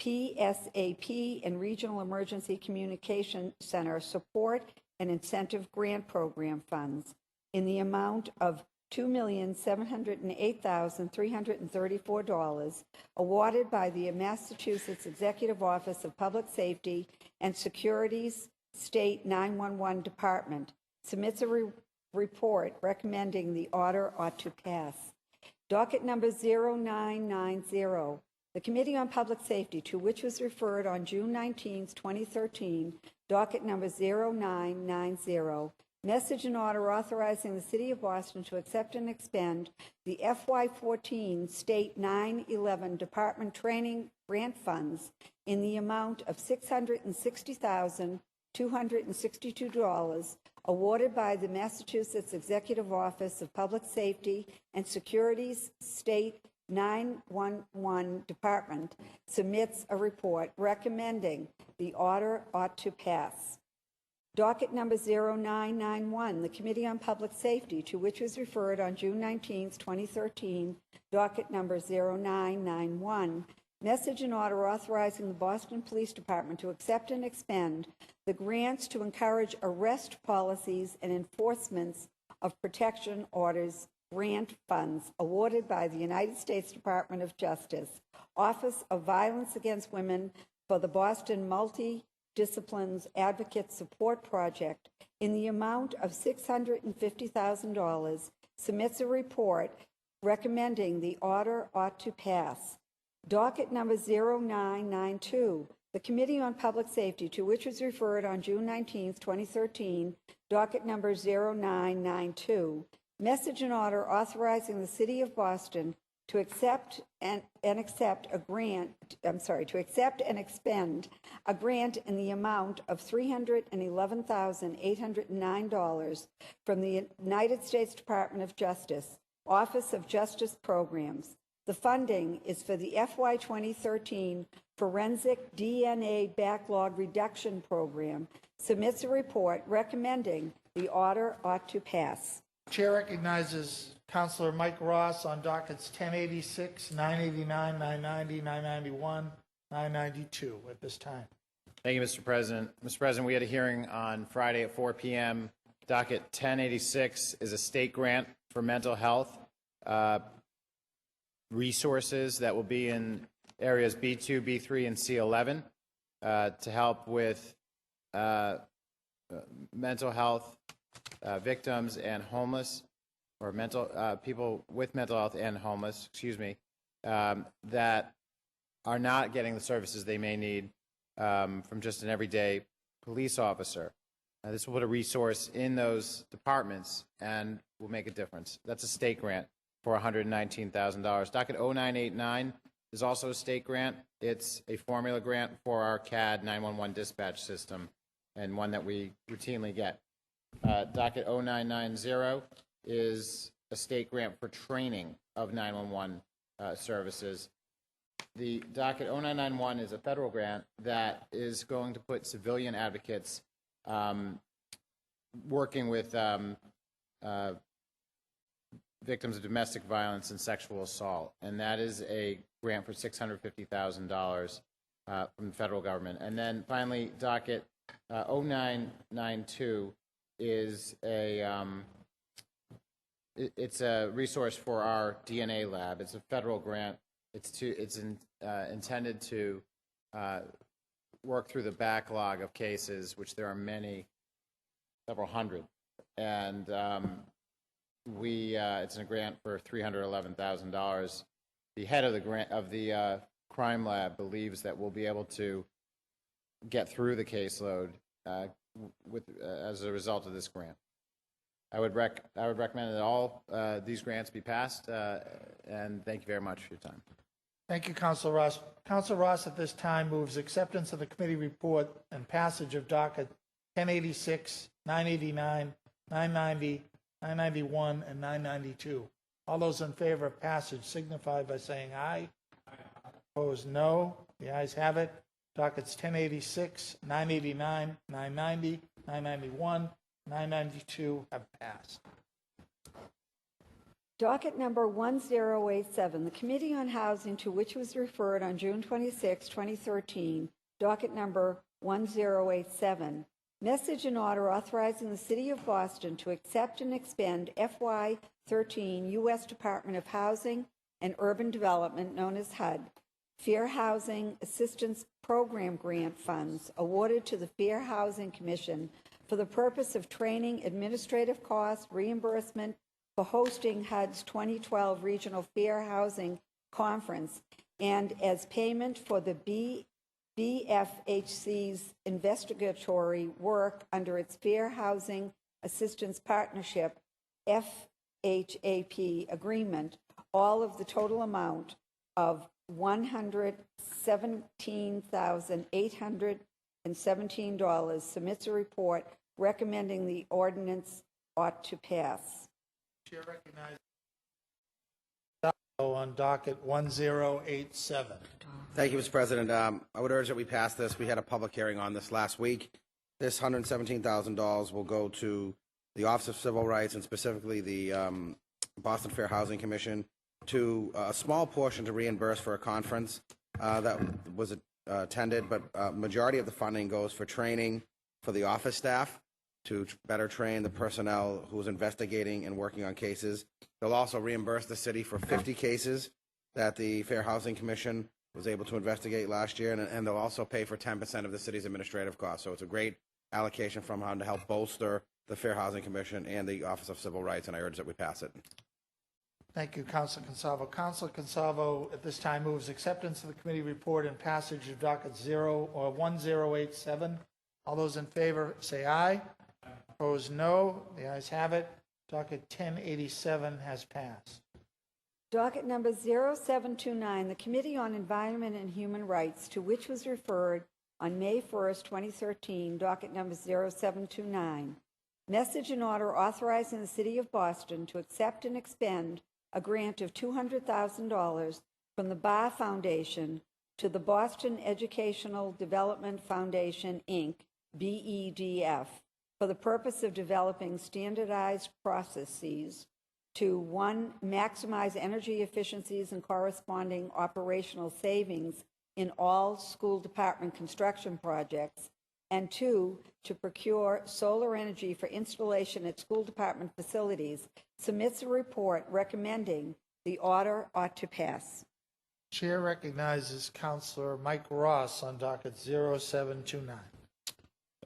PSAP and Regional Emergency Communication Center Support and Incentive Grant Program funds in the amount of $2,708,334 awarded by the Massachusetts Executive Office of Public Safety and Security's State 911 Department. Submits a report recommending the order ought to pass. Docket number 0990, the Committee on Public Safety, to which was referred on June 19, 2013, docket number 0990, message and order authorizing the City of Boston to accept and expend the FY14 State 911 Department Training Grant Funds in the amount of $660,262 awarded by the Massachusetts Executive Office of Public Safety and Security's State 911 Department. Submits a report recommending the order ought to pass. Docket number 0991, the Committee on Public Safety, to which was referred on June 19, 2013, docket number 0991, message and order authorizing the Boston Police Department to accept and expend the grants to encourage arrest policies and enforcements of protection orders grant funds awarded by the United States Department of Justice, Office of Violence Against Women for the Boston Multi-Disciplines Advocate Support Project in the amount of $650,000, submits a report recommending the order ought to pass. Docket number 0992, The Committee on Public Safety, to which was referred on June 19, 2013, docket number 0992, message and order authorizing the City of Boston to accept and expend a grant in the amount of $311,809 from the United States Department of Justice, Office of Justice Programs. The funding is for the FY 2013 Forensic DNA Backlog Reduction Program. Submits a report recommending the order ought to pass. Chair recognizes Councilor Mike Ross on dockets 1086, 989, 990, 991, 992 at this time. Thank you, Mr. President. Mr. President, we had a hearing on Friday at 4 p.m. Docket 1086 is a state grant for mental health resources that will be in areas B2, B3, and C11 to help with mental health victims and homeless, or people with mental health and homeless, that are not getting the services they may need from just an everyday police officer. This will put a resource in those departments and will make a difference. That's a state grant for $119,000. Docket 0989 is also a state grant. It's a formula grant for our CAD 911 dispatch system, and one that we routinely get. Docket 0990 is a state grant for training of 911 services. The docket 0991 is a federal grant that is going to put civilian advocates working with victims of domestic violence and sexual assault, and that is a grant for $650,000 from the federal government. And then finally, docket 0992 is it's a resource for our DNA lab. It's a federal grant. It's intended to work through the backlog of cases, which there are many, several hundred, and it's a grant for $311,000. The head of the crime lab believes that we'll be able to get through the caseload as a result of this grant. I would recommend that all these grants be passed, and thank you very much for your time. Thank you, Councilor Ross. Councilor Ross at this time moves acceptance of the committee report and passage of docket 1086, 989, 990, 991, and 992. All those in favor of passage signify by saying aye. Opposed, no. The ayes have it. Dockets 1086, 989, 990, 991, 992 have passed. Docket number 1087, the Committee on Housing, to which was referred on June 26, 2013, docket number 1087, message and order authorizing the City of Boston to accept and expend FY13 U.S. Department of Housing and Urban Development, known as HUD, Fair Housing Assistance Program grant funds awarded to the Fair Housing Commission for the purpose of training, administrative cost, reimbursement for hosting HUD's 2012 Regional Fair Housing Conference, and as payment for the BFHC's investigatory work under its Fair Housing Assistance Partnership, FHAP agreement, all of the total amount of $117,817 submits a report recommending the ordinance ought to pass. Chair recognizes on docket 1087. Thank you, Mr. President. I would urge that we pass this. We had a public hearing on this last week. This $117,000 will go to the Office of Civil Rights and specifically the Boston Fair Housing Commission, to a small portion to reimburse for a conference that was attended, but majority of the funding goes for training for the office staff to better train the personnel who's investigating and working on cases. They'll also reimburse the city for 50 cases that the Fair Housing Commission was able to investigate last year, and they'll also pay for 10% of the city's administrative costs. So it's a great allocation from HUD to help bolster the Fair Housing Commission and the Office of Civil Rights, and I urge that we pass it. Thank you, Council Consalvo. Council Consalvo at this time moves acceptance of the committee report and passage of docket 1087. All those in favor say aye. Opposed, no. The ayes have it. Docket 1087 has passed. Docket number 0729, the Committee on Environment and Human Rights, to which was referred on May 1st, 2013, docket number 0729. Message and order authorizing the City of Boston to accept and expend a grant of $200,000 from the Barr Foundation to the Boston Educational Development Foundation, Inc., BEDF, for the purpose of developing standardized processes to, 1, maximize energy efficiencies and corresponding operational savings in all school department construction projects, and 2, to procure solar energy for installation at school department facilities, submits a report recommending the order ought to pass. Chair recognizes Councilor Mike Ross on docket 0729.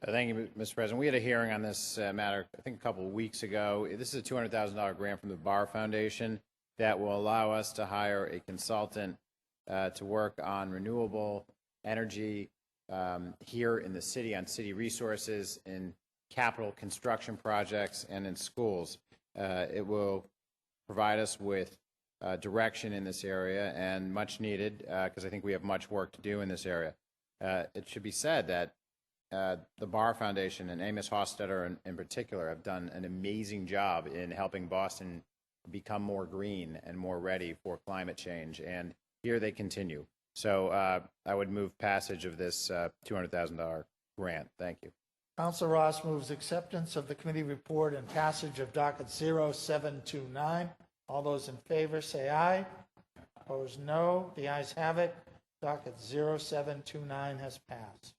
Thank you, Mr. President. We had a hearing on this matter, I think, a couple of weeks ago. This is a $200,000 grant from the Barr Foundation that will allow us to hire a consultant to work on renewable energy here in the city, on city resources, in capital construction projects, and in schools. It will provide us with direction in this area, and much needed, because I think we have much work to do in this area. It should be said that the Barr Foundation and Amos Hofstetter in particular have done an amazing job in helping Boston become more green and more ready for climate change, and here they continue. So I would move passage of this $200,000 grant. Thank you. Councilor Ross moves acceptance of the committee report and passage of docket 0729. All those in favor say aye. Opposed, no. The ayes have it. Docket 0729 has passed.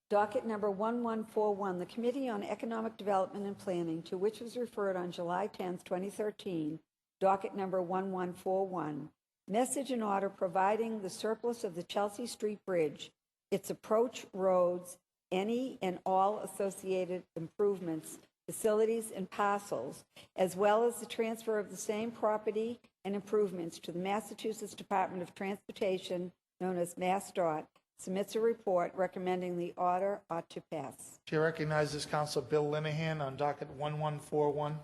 Docket number 1141, the Committee on Economic Development and Planning, to which was referred on July 10th, 2013, docket number 1141. Message and order providing the surplus of the Chelsea Street Bridge, its approach roads, any and all associated improvements, facilities, and parcels, as well as the transfer of the same property and improvements to the Massachusetts Department of Transportation, known as MassDOT, submits a report recommending the order ought to pass. Chair recognizes Councilor Bill Linehan on docket 1141.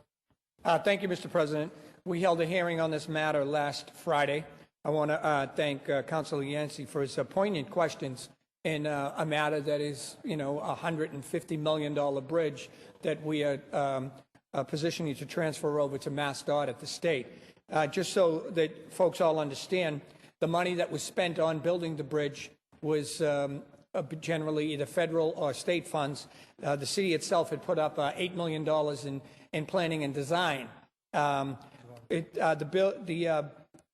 Thank you, Mr. President. We held a hearing on this matter last Friday. I want to thank Councilor Yancey for his poignant questions in a matter that is, a $150 million bridge that we are positioning to transfer over to MassDOT at the state. Just so that folks all understand, the money that was spent on building the bridge was generally either federal or state funds. The city itself had put up $8 million in planning and design.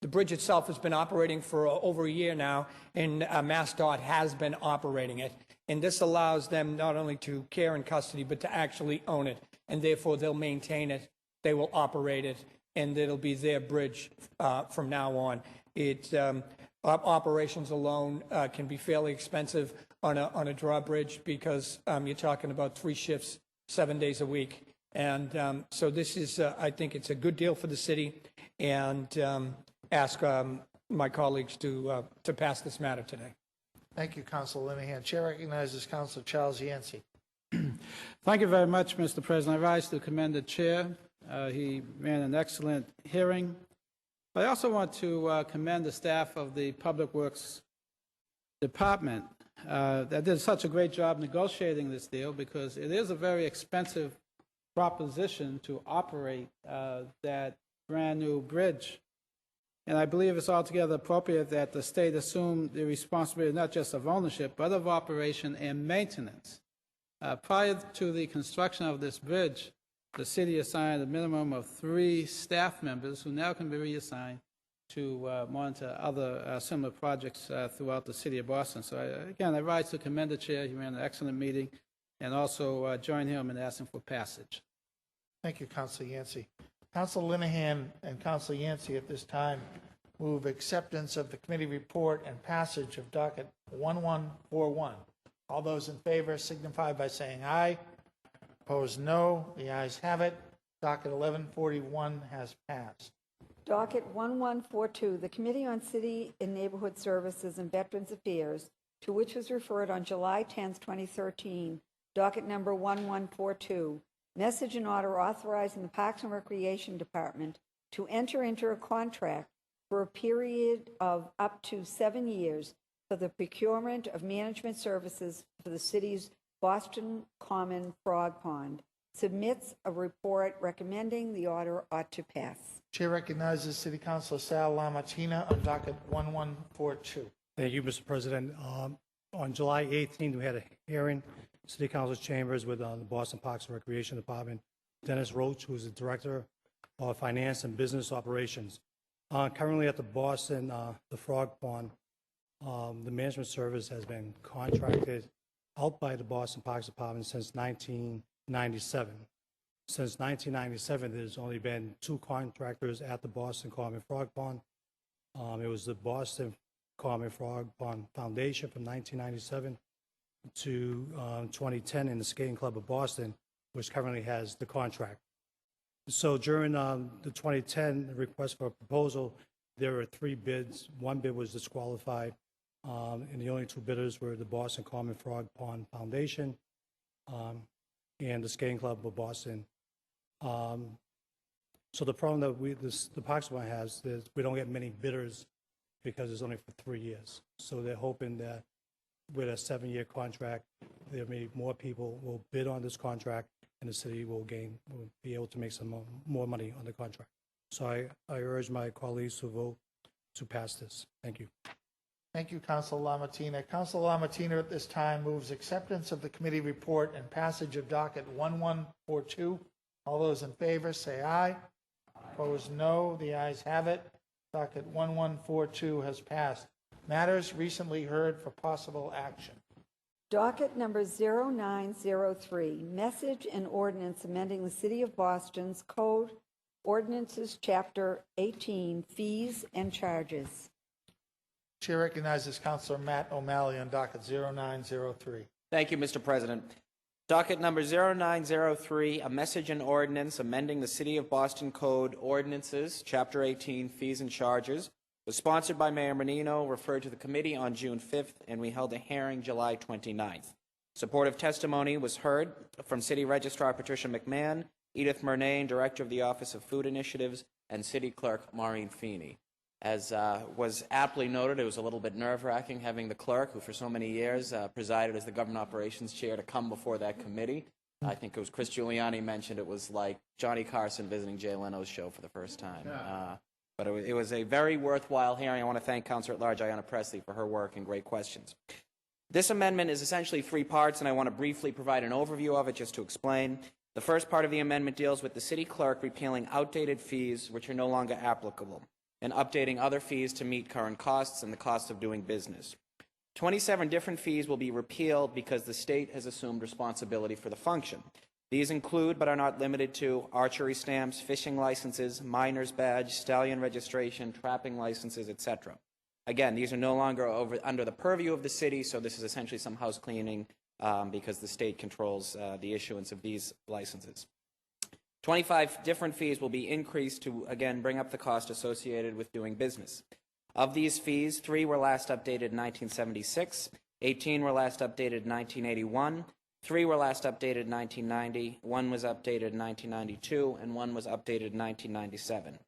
The bridge itself has been operating for over a year now, and MassDOT has been operating it. And this allows them not only to care and custody, but to actually own it. And therefore, they'll maintain it, they will operate it, and it'll be their bridge from now on. Operations alone can be fairly expensive on a drawbridge because you're talking about 3 shifts, 7 days a week. And so this is, I think it's a good deal for the city, and ask my colleagues to pass this matter today. Thank you, Councilor Linehan. Chair recognizes Councilor Charles Yancey. Thank you very much, Mr. President. I rise to commend the chair. He ran an excellent hearing. But I also want to commend the staff of the Public Works Department that did such a great job negotiating this deal, because it is a very expensive proposition to operate that brand new bridge. And I believe it's altogether appropriate that the state assume the responsibility not just of ownership, but of operation and maintenance. Prior to the construction of this bridge, the city assigned a minimum of 3 staff members who now can be reassigned to monitor other similar projects throughout the city of Boston. So again, I rise to commend the chair. He ran an excellent meeting, and also join him in asking for passage. Thank you, Councilor Yancey. Councilor Linehan and Councilor Yancey at this time move acceptance of the committee report and passage of docket 1141. All those in favor signify by saying aye. Opposed, no. The ayes have it. Docket 1141 has passed. Docket 1142, the Committee on City and Neighborhood Services and Veterans Affairs, to which was referred on July 10, 2013, docket number 1142, message and order authorizing the Parks and Recreation Department to enter into a contract for a period of up to 7 years for the procurement of management services for the city's Boston Common Frog Pond, submits a report recommending the order ought to pass. Chair recognizes City Councilor Sal LaMartina on docket 1142. Thank you, Mr. President. On July 18th, we had a hearing, City Council chambers with the Boston Parks and Recreation Department. Dennis Roach, who's the Director of Finance and Business Operations. Currently at the Boston, the Frog Pond, the management service has been contracted out by the Boston Parks Department since 1997. Since 1997, there's only been 2 contractors at the Boston Common Frog Pond. It was the Boston Common Frog Pond Foundation from 1997 to 2010 in the Skating Club of Boston, which currently has the contract. So during the 2010 request for a proposal, there were 3 bids. 1 bid was disqualified, and the only 2 bidders were the Boston Common Frog Pond Foundation and the Skating Club of Boston. So the problem that the Parks Department has is we don't get many bidders because it's only for 3 years. So they're hoping that with a 7-year contract, there may be more people will bid on this contract, and the city will be able to make some more money on the contract. So I urge my colleagues to vote to pass this. Thank you. Thank you, Councilor LaMartina. Councilor LaMartina at this time moves acceptance of the committee report and passage of docket 1142. All those in favor say aye. Opposed, no. The ayes have it. Docket 1142 has passed. Matters recently heard for possible action. Docket number 0903, message and ordinance amending the City of Boston's Code Ordinances, Chapter 18, fees and charges. Chair recognizes Councilor Matt O'Malley on docket 0903. Thank you, Mr. President. Docket number 0903, a message and ordinance amending the City of Boston Code Ordinances, Chapter 18, fees and charges, was sponsored by Mayor Menino, referred to the committee on June 5th, and we held a hearing July 29th. Supportive testimony was heard from City Registrar Patricia McMahon, Edith Murnane, Director of the Office of Food Initiatives, and City Clerk Maureen Feeney. As was aptly noted, it was a little bit nerve-wracking having the clerk, who for so many years presided as the government operations chair, to come before that committee. I think it was Chris Giuliani mentioned it was like Johnny Carson visiting Jay Leno's show for the first time. But it was a very worthwhile hearing. I want to thank Councilor at Large Ayanna Pressley for her work and great questions. This amendment is essentially 3 parts, and I want to briefly provide an overview of it just to explain. The first part of the amendment deals with the city clerk repealing outdated fees which are no longer applicable, and updating other fees to meet current costs and the cost of doing business. 27 different fees will be repealed because the state has assumed responsibility for the function. These include, but are not limited to, archery stamps, fishing licenses, miner's badge, stallion registration, trapping licenses, etc. Again, these are no longer under the purview of the city, so this is essentially some house cleaning because the state controls the issuance of these licenses. 25 different fees will be increased to, again, bring up the cost associated with doing business. Of these fees, 3 were last updated in 1976, 18 were last updated in 1981, 3 were last updated in 1990, 1 was updated in 1992, and 1 was updated in 1997.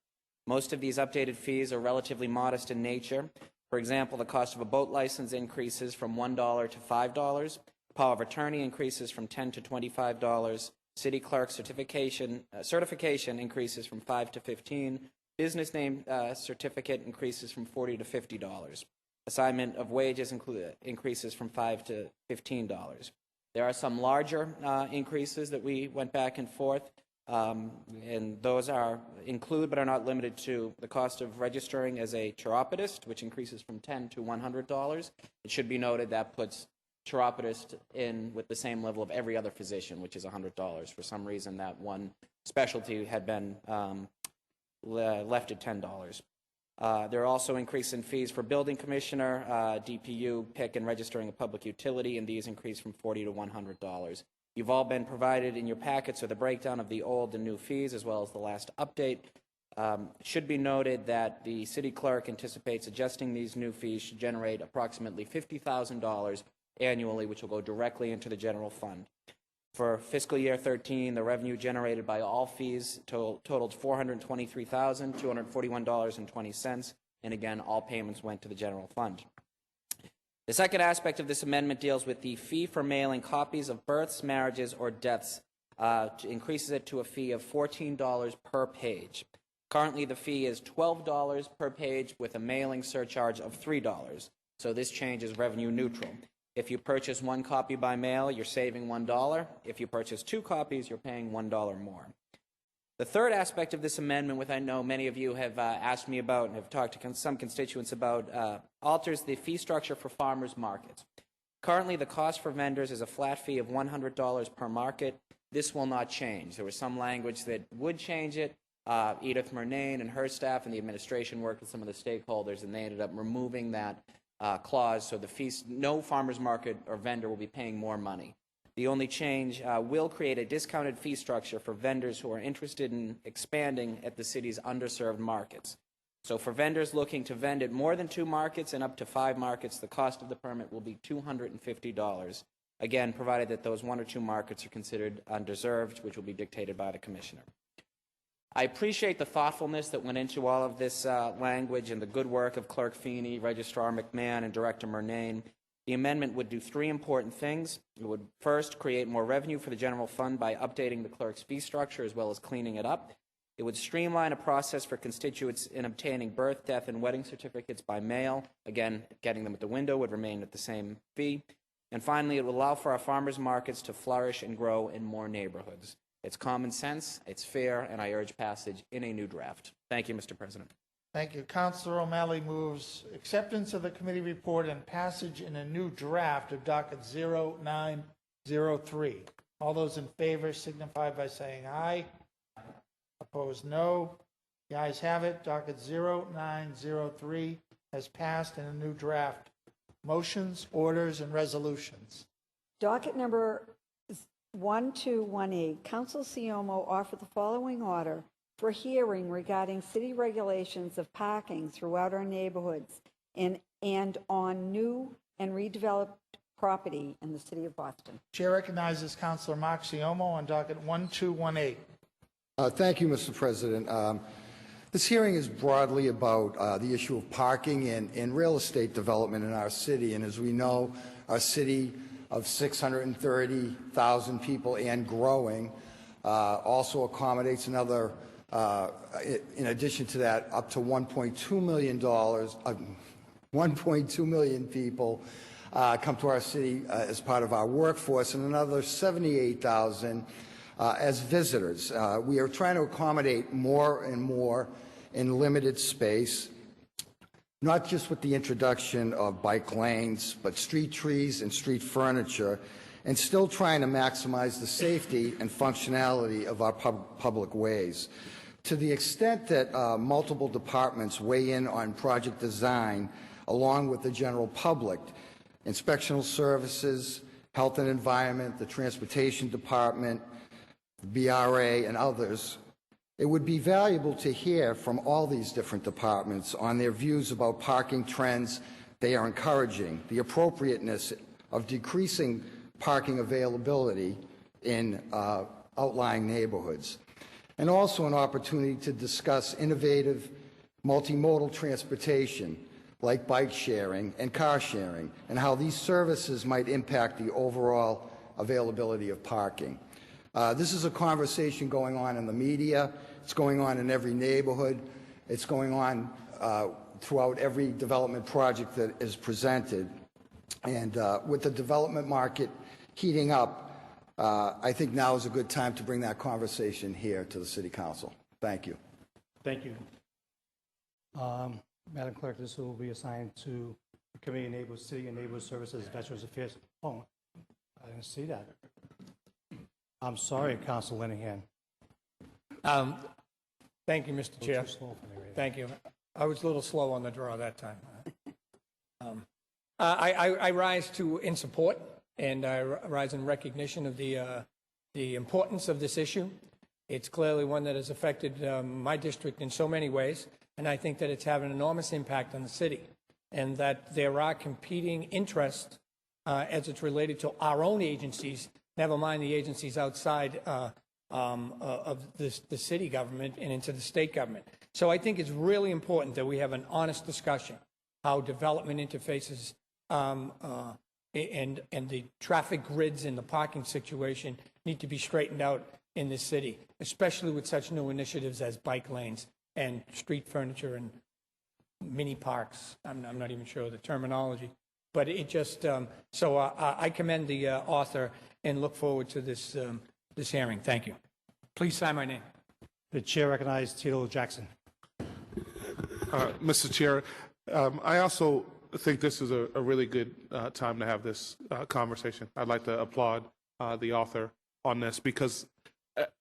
Most of these updated fees are relatively modest in nature. For example, the cost of a boat license increases from $1 to $5, power of attorney increases from $10 to $25, city clerk certification increases from $5 to $15, business name certificate increases from $40 to $50. Assignment of wages increases from $5 to $15. There are some larger increases that we went back and forth, and those include but are not limited to the cost of registering as a chiropodist, which increases from $10 to $100. It should be noted that puts chiropodist in with the same level of every other physician, which is $100. For some reason, that one specialty had been left at $10. There are also increases in fees for building commissioner, DPU, PIC, and registering a public utility, and these increase from $40 to $100. You've all been provided in your packets are the breakdown of the old and new fees, as well as the last update. Should be noted that the city clerk anticipates adjusting these new fees should generate approximately $50,000 annually, which will go directly into the general fund. For fiscal year 13, the revenue generated by all fees totaled $423,241.20, and again, all payments went to the general fund. The second aspect of this amendment deals with the fee for mailing copies of births, marriages, or deaths, increases it to a fee of $14 per page. Currently, the fee is $12 per page with a mailing surcharge of $3, so this change is revenue neutral. If you purchase one copy by mail, you're saving $1. If you purchase 2 copies, you're paying $1 more. The third aspect of this amendment, which I know many of you have asked me about and have talked to some constituents about, alters the fee structure for farmers markets. Currently, the cost for vendors is a flat fee of $100 per market. This will not change. There was some language that would change it. Edith Murnane and her staff and the administration worked with some of the stakeholders, and they ended up removing that clause, so the fees, no farmers market or vendor will be paying more money. The only change will create a discounted fee structure for vendors who are interested in expanding at the city's underserved markets. So for vendors looking to vend at more than 2 markets and up to 5 markets, the cost of the permit will be $250. Again, provided that those 1 or 2 markets are considered undeserved, which will be dictated by the commissioner. I appreciate the thoughtfulness that went into all of this language and the good work of Clerk Feeney, Registrar McMahon, and Director Murnane. The amendment would do 3 important things. It would first create more revenue for the general fund by updating the clerk's fee structure as well as cleaning it up. It would streamline a process for constituents in obtaining birth, death, and wedding certificates by mail. Again, getting them at the window would remain at the same fee. And finally, it would allow for our farmers markets to flourish and grow in more neighborhoods. It's common sense, it's fair, and I urge passage in a new draft. Thank you, Mr. President. Thank you. Councilor O'Malley moves acceptance of the committee report and passage in a new draft of docket 0903. All those in favor signify by saying aye. Opposed, no. The ayes have it. Docket 0903 has passed in a new draft. Motions, orders, and resolutions. Docket number 1218, Council Siomo offered the following order for hearing regarding city regulations of parking throughout our neighborhoods and on new and redeveloped property in the city of Boston. Chair recognizes Councilor Mark Siomo on docket 1218. Thank you, Mr. President. This hearing is broadly about the issue of parking and real estate development in our city. And as we know, our city of 630,000 people and growing also accommodates another, in addition to that, up to $1.2 million, 1.2 million people come to our city as part of our workforce, and another 78,000 as visitors. We are trying to accommodate more and more in limited space, not just with the introduction of bike lanes, but street trees and street furniture, and still trying to maximize the safety and functionality of our public ways. To the extent that multiple departments weigh in on project design, along with the general public, inspectional services, health and environment, the transportation department, the BRA, and others, it would be valuable to hear from all these different departments on their views about parking trends they are encouraging, the appropriateness of decreasing parking availability in outlying neighborhoods, and also an opportunity to discuss innovative multimodal transportation like bike sharing and car sharing, and how these services might impact the overall availability of parking. This is a conversation going on in the media. It's going on in every neighborhood. It's going on throughout every development project that is presented. And with the development market heating up, I think now is a good time to bring that conversation here to the City Council. Thank you. Thank you. Madam Clerk, this will be assigned to the Committee on Neighborhood, City and Neighborhood Services, Veterans Affairs. Oh, I didn't see that. I'm sorry, Council Linehan. Thank you, Mr. Chair. Thank you. I was a little slow on the draw that time. I rise in support, and I rise in recognition of the importance of this issue. It's clearly one that has affected my district in so many ways, and I think that it's having an enormous impact on the city, and that there are competing interests as it's related to our own agencies, never mind the agencies outside of the city government and into the state government. So I think it's really important that we have an honest discussion how development interfaces and the traffic grids and the parking situation need to be straightened out in this city, especially with such new initiatives as bike lanes and street furniture and mini parks. I'm not even sure of the terminology, but it just, so I commend the author and look forward to this, this hearing. Thank you. Please sign my name. The chair recognizes Tito Jackson. Mr. Chair, I also think this is a really good time to have this conversation. I'd like to applaud the author on this because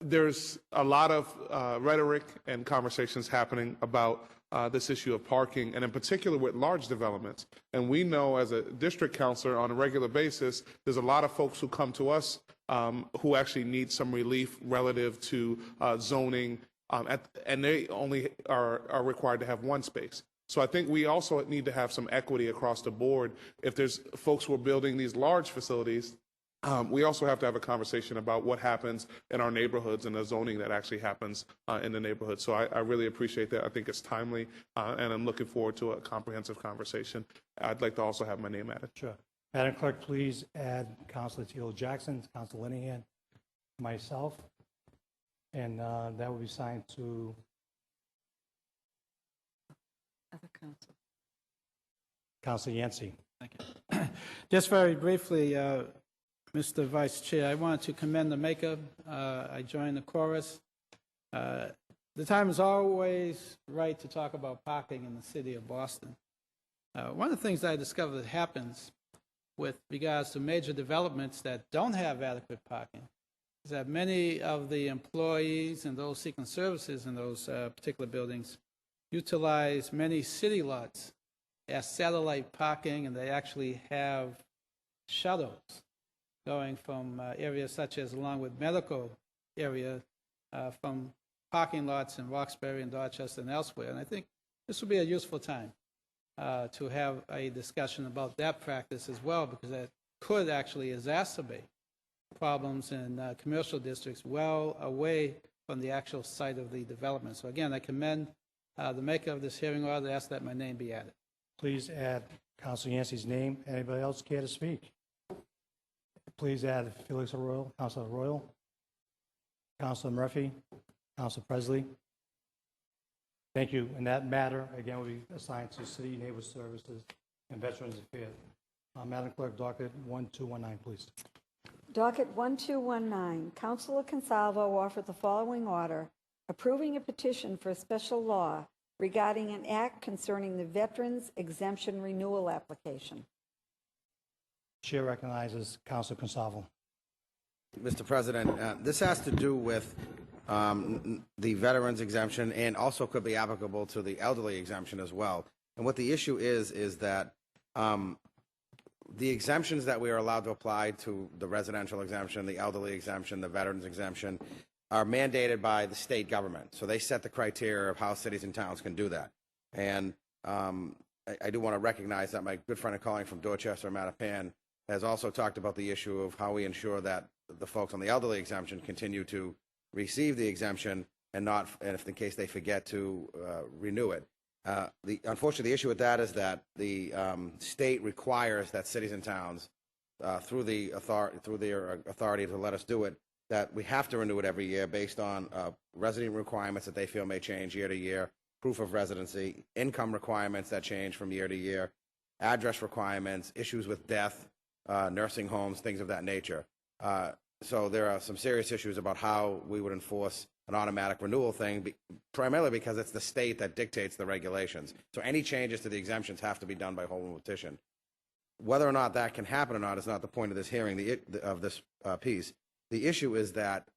there's a lot of rhetoric and conversations happening about this issue of parking, and in particular with large developments. And we know as a district councilor on a regular basis, there's a lot of folks who come to us who actually need some relief relative to zoning, and they only are required to have one space. So I think we also need to have some equity across the board. If there's folks who are building these large facilities, we also have to have a conversation about what happens in our neighborhoods and the zoning that actually happens in the neighborhood. So I really appreciate that. I think it's timely, and I'm looking forward to a comprehensive conversation. I'd like to also have my name added. Sure. Madam Clerk, please add Councilor Tito Jackson, Councilor Linehan, myself, and that will be signed to Other council. Councilor Yancey. Thank you. Just very briefly, Mr. Vice Chair, I wanted to commend the maker. I joined the chorus. The time is always right to talk about parking in the city of Boston. One of the things I discovered that happens with regards to major developments that don't have adequate parking is that many of the employees and those seeking services in those particular buildings utilize many city lots as satellite parking, and they actually have shuttles going from areas such as along with medical area from parking lots in Roxbury and Dorchester and elsewhere. And I think this would be a useful time to have a discussion about that practice as well, because that could actually exacerbate problems in commercial districts well away from the actual site of the development. So again, I commend the maker of this hearing order. Ask that my name be added. Please add Councilor Yancey's name. Anybody else care to speak? Please add Felix Arroyo, Councilor Arroyo, Councilor Murphy, Councilor Presley. Thank you. And that matter, again, will be assigned to City Neighborhood Services and Veterans Affairs. Madam Clerk, docket 1219, please. Docket 1219, Councilor Consalvo offered the following order, approving a petition for a special law regarding an act concerning the Veterans Exemption Renewal application. Chair recognizes Councilor Consalvo. Mr. President, this has to do with the veterans exemption and also could be applicable to the elderly exemption as well. And what the issue is that the exemptions that we are allowed to apply to the residential exemption, the elderly exemption, the veterans exemption, are mandated by the state government. So they set the criteria of how cities and towns can do that. And I do want to recognize that my good friend and colleague from Dorchester, Mattapan, has also talked about the issue of how we ensure that the folks on the elderly exemption continue to receive the exemption and if in case they forget to renew it. Unfortunately, the issue with that is that the state requires that cities and towns, through their authority to let us do it, that we have to renew it every year based on resident requirements that they feel may change year to year, proof of residency, income requirements that change from year to year, address requirements, issues with death, nursing homes, things of that nature. So there are some serious issues about how we would enforce an automatic renewal thing, primarily because it's the state that dictates the regulations. So any changes to the exemptions have to be done by whole petition. Whether or not that can happen or not is not the point of this hearing, of this piece. The issue is that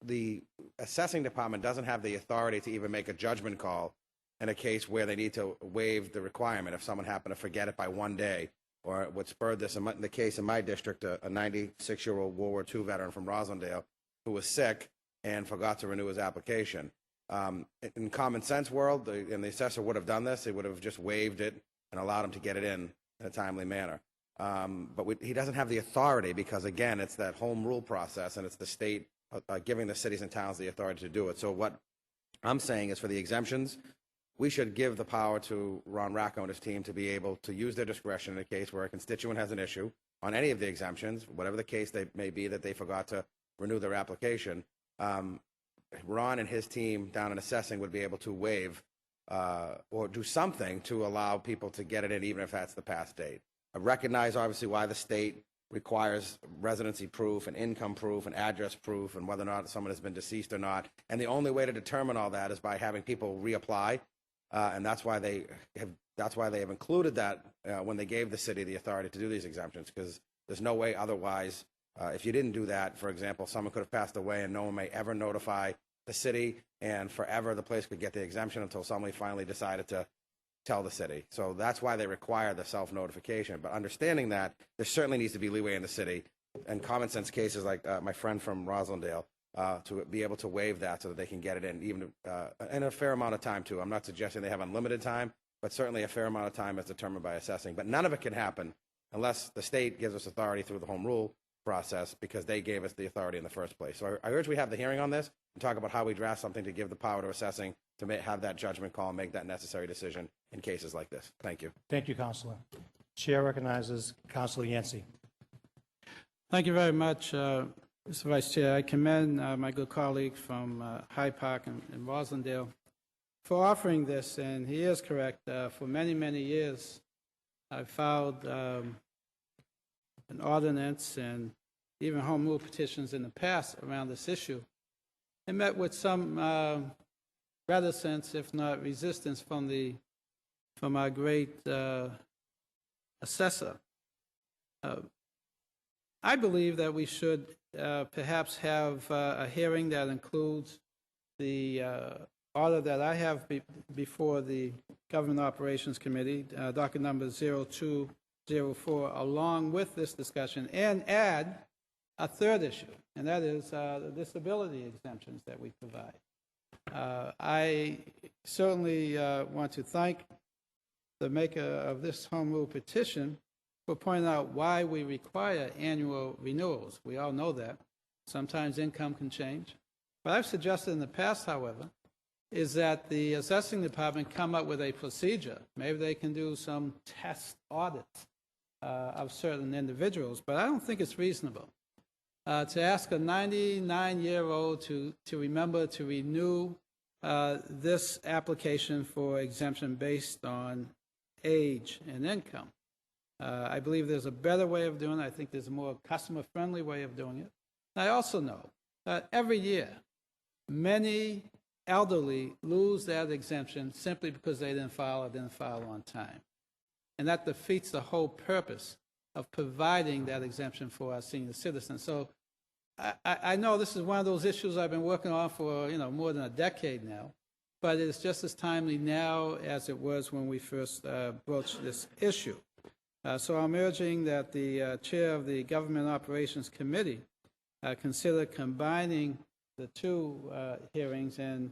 the assessing department doesn't have the authority to even make a judgment call in a case where they need to waive the requirement if someone happened to forget it by one day, or what spurred this in the case in my district, a 96-year-old World War II veteran from Roslindale who was sick and forgot to renew his application. In common sense world, and the assessor would have done this, he would have just waived it and allowed him to get it in a timely manner. But he doesn't have the authority because, again, it's that home rule process, and it's the state giving the cities and towns the authority to do it. So what I'm saying is for the exemptions, we should give the power to Ron Racco and his team to be able to use their discretion in a case where a constituent has an issue on any of the exemptions, whatever the case they may be that they forgot to renew their application. Ron and his team down in assessing would be able to waive or do something to allow people to get it in, even if that's the past date. I recognize, obviously, why the state requires residency proof and income proof and address proof and whether or not someone has been deceased or not. And the only way to determine all that is by having people reapply. And that's why they have included that when they gave the city the authority to do these exemptions, because there's no way otherwise. If you didn't do that, for example, someone could have passed away and no one may ever notify the city, and forever the place could get the exemption until somebody finally decided to tell the city. So that's why they require the self-notification. But understanding that, there certainly needs to be leeway in the city and common sense cases like my friend from Roslindale to be able to waive that so that they can get it in, even in a fair amount of time too. I'm not suggesting they have unlimited time, but certainly a fair amount of time is determined by assessing. But none of it can happen unless the state gives us authority through the home rule process, because they gave us the authority in the first place. So I urge we have the hearing on this and talk about how we draft something to give the power to assessing to have that judgment call and make that necessary decision in cases like this. Thank you. Thank you, Councilor. Chair recognizes Councilor Yancey. Thank you very much, Mr. Vice Chair. I commend my good colleague from Hyde Park and Roslindale for offering this, and he is correct. For many, many years, I filed an ordinance and even home rule petitions in the past around this issue, and met with some reticence, if not resistance, from our great assessor. I believe that we should perhaps have a hearing that includes the order that I have before the Government Operations Committee, docket number 0204, along with this discussion, and add a third issue, and that is the disability exemptions that we provide. I certainly want to thank the maker of this home rule petition for pointing out why we require annual renewals. We all know that. Sometimes income can change. What I've suggested in the past, however, is that the assessing department come up with a procedure. Maybe they can do some test audits of certain individuals, but I don't think it's reasonable to ask a 99-year-old to remember to renew this application for exemption based on age and income. I believe there's a better way of doing it. I think there's a more customer-friendly way of doing it. And I also know that every year, many elderly lose that exemption simply because they didn't file on time. And that defeats the whole purpose of providing that exemption for our senior citizens. So I know this is one of those issues I've been working on for more than a decade now, but it's just as timely now as it was when we first broached this issue. So I'm urging that the chair of the Government Operations Committee consider combining the two hearings, and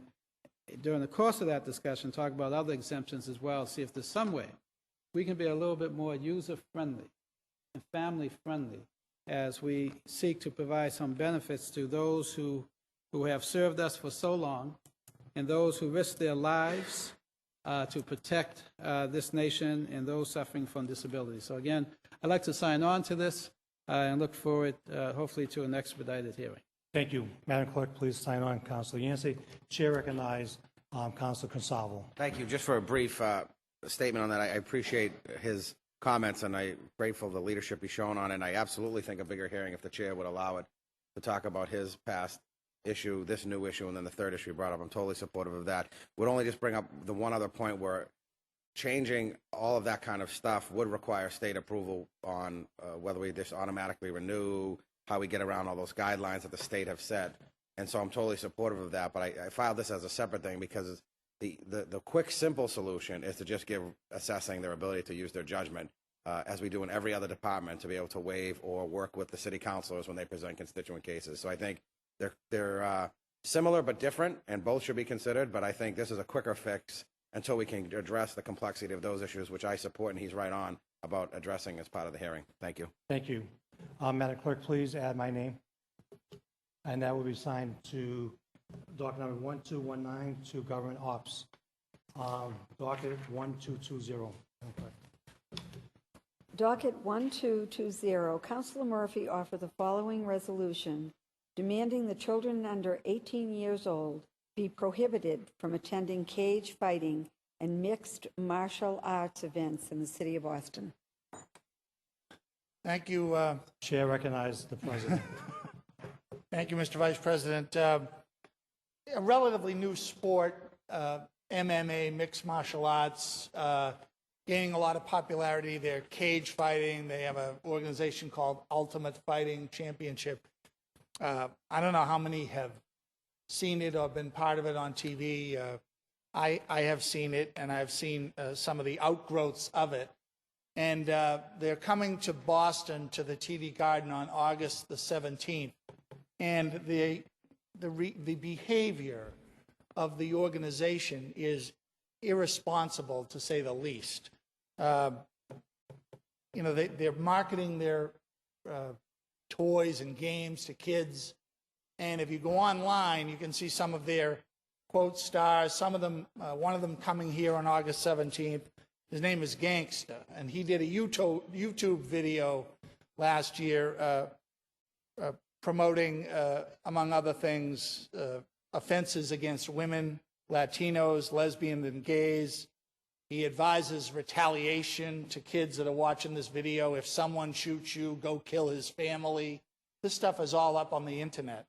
during the course of that discussion, talk about other exemptions as well, see if there's some way we can be a little bit more user-friendly and family-friendly as we seek to provide some benefits to those who have served us for so long and those who risk their lives to protect this nation and those suffering from disability. So again, I'd like to sign on to this and look forward, hopefully, to an expedited hearing. Thank you. Madam Clerk, please sign on. Councilor Yancey. Chair recognizes Councilor Consalvo. Thank you. Just for a brief statement on that, I appreciate his comments, and I'm grateful for the leadership he's shown on it. And I absolutely think a bigger hearing, if the chair would allow it, to talk about his past issue, this new issue, and then the third issue he brought up. I'm totally supportive of that. Would only just bring up the one other point where changing all of that kind of stuff would require state approval on whether we just automatically renew, how we get around all those guidelines that the state have set. And so I'm totally supportive of that, but I filed this as a separate thing because the quick, simple solution is to just give assessing their ability to use their judgment, as we do in every other department, to be able to waive or work with the city councilors when they present constituent cases. So I think they're similar but different, and both should be considered, but I think this is a quicker fix until we can address the complexity of those issues, which I support, and he's right on about addressing as part of the hearing. Thank you. Thank you. Madam Clerk, please add my name. And that will be signed to docket number 1219 to Government Ops. Docket 1220. Madam Clerk. Docket 1220, Councilor Murphy offered the following resolution demanding the children under 18 years old be prohibited from attending cage fighting and mixed martial arts events in the city of Boston. Thank you. Chair recognizes the President. Thank you, Mr. Vice President. A relatively new sport, MMA, mixed martial arts, gaining a lot of popularity. They're cage fighting. They have an organization called Ultimate Fighting Championship. I don't know how many have seen it or been part of it on TV. I have seen it, and I've seen some of the outgrowths of it. And they're coming to Boston to the TD Garden on August the 17th. And the behavior of the organization is irresponsible, to say the least. You know, they're marketing their toys and games to kids. And if you go online, you can see some of their quote stars. Some of them, one of them coming here on August 17th. His name is Gangsta, and he did a YouTube video last year promoting, among other things, offenses against women, Latinos, lesbians, and gays. He advises retaliation to kids that are watching this video. If someone shoots you, go kill his family. This stuff is all up on the internet.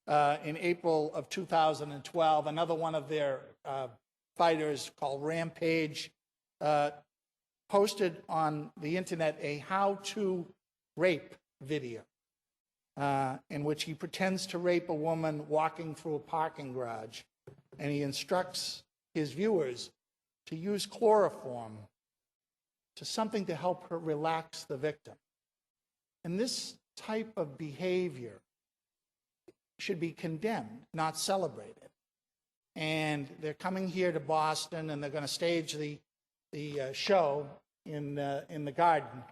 In April of 2012, another one of their fighters called Rampage posted on the internet a how-to rape video in which he pretends to rape a woman walking through a parking garage, and he instructs his viewers to use chloroform to something to help her relax the victim. And this type of behavior should be condemned, not celebrated. And they're coming here to Boston, and they're going to stage the show in the garden,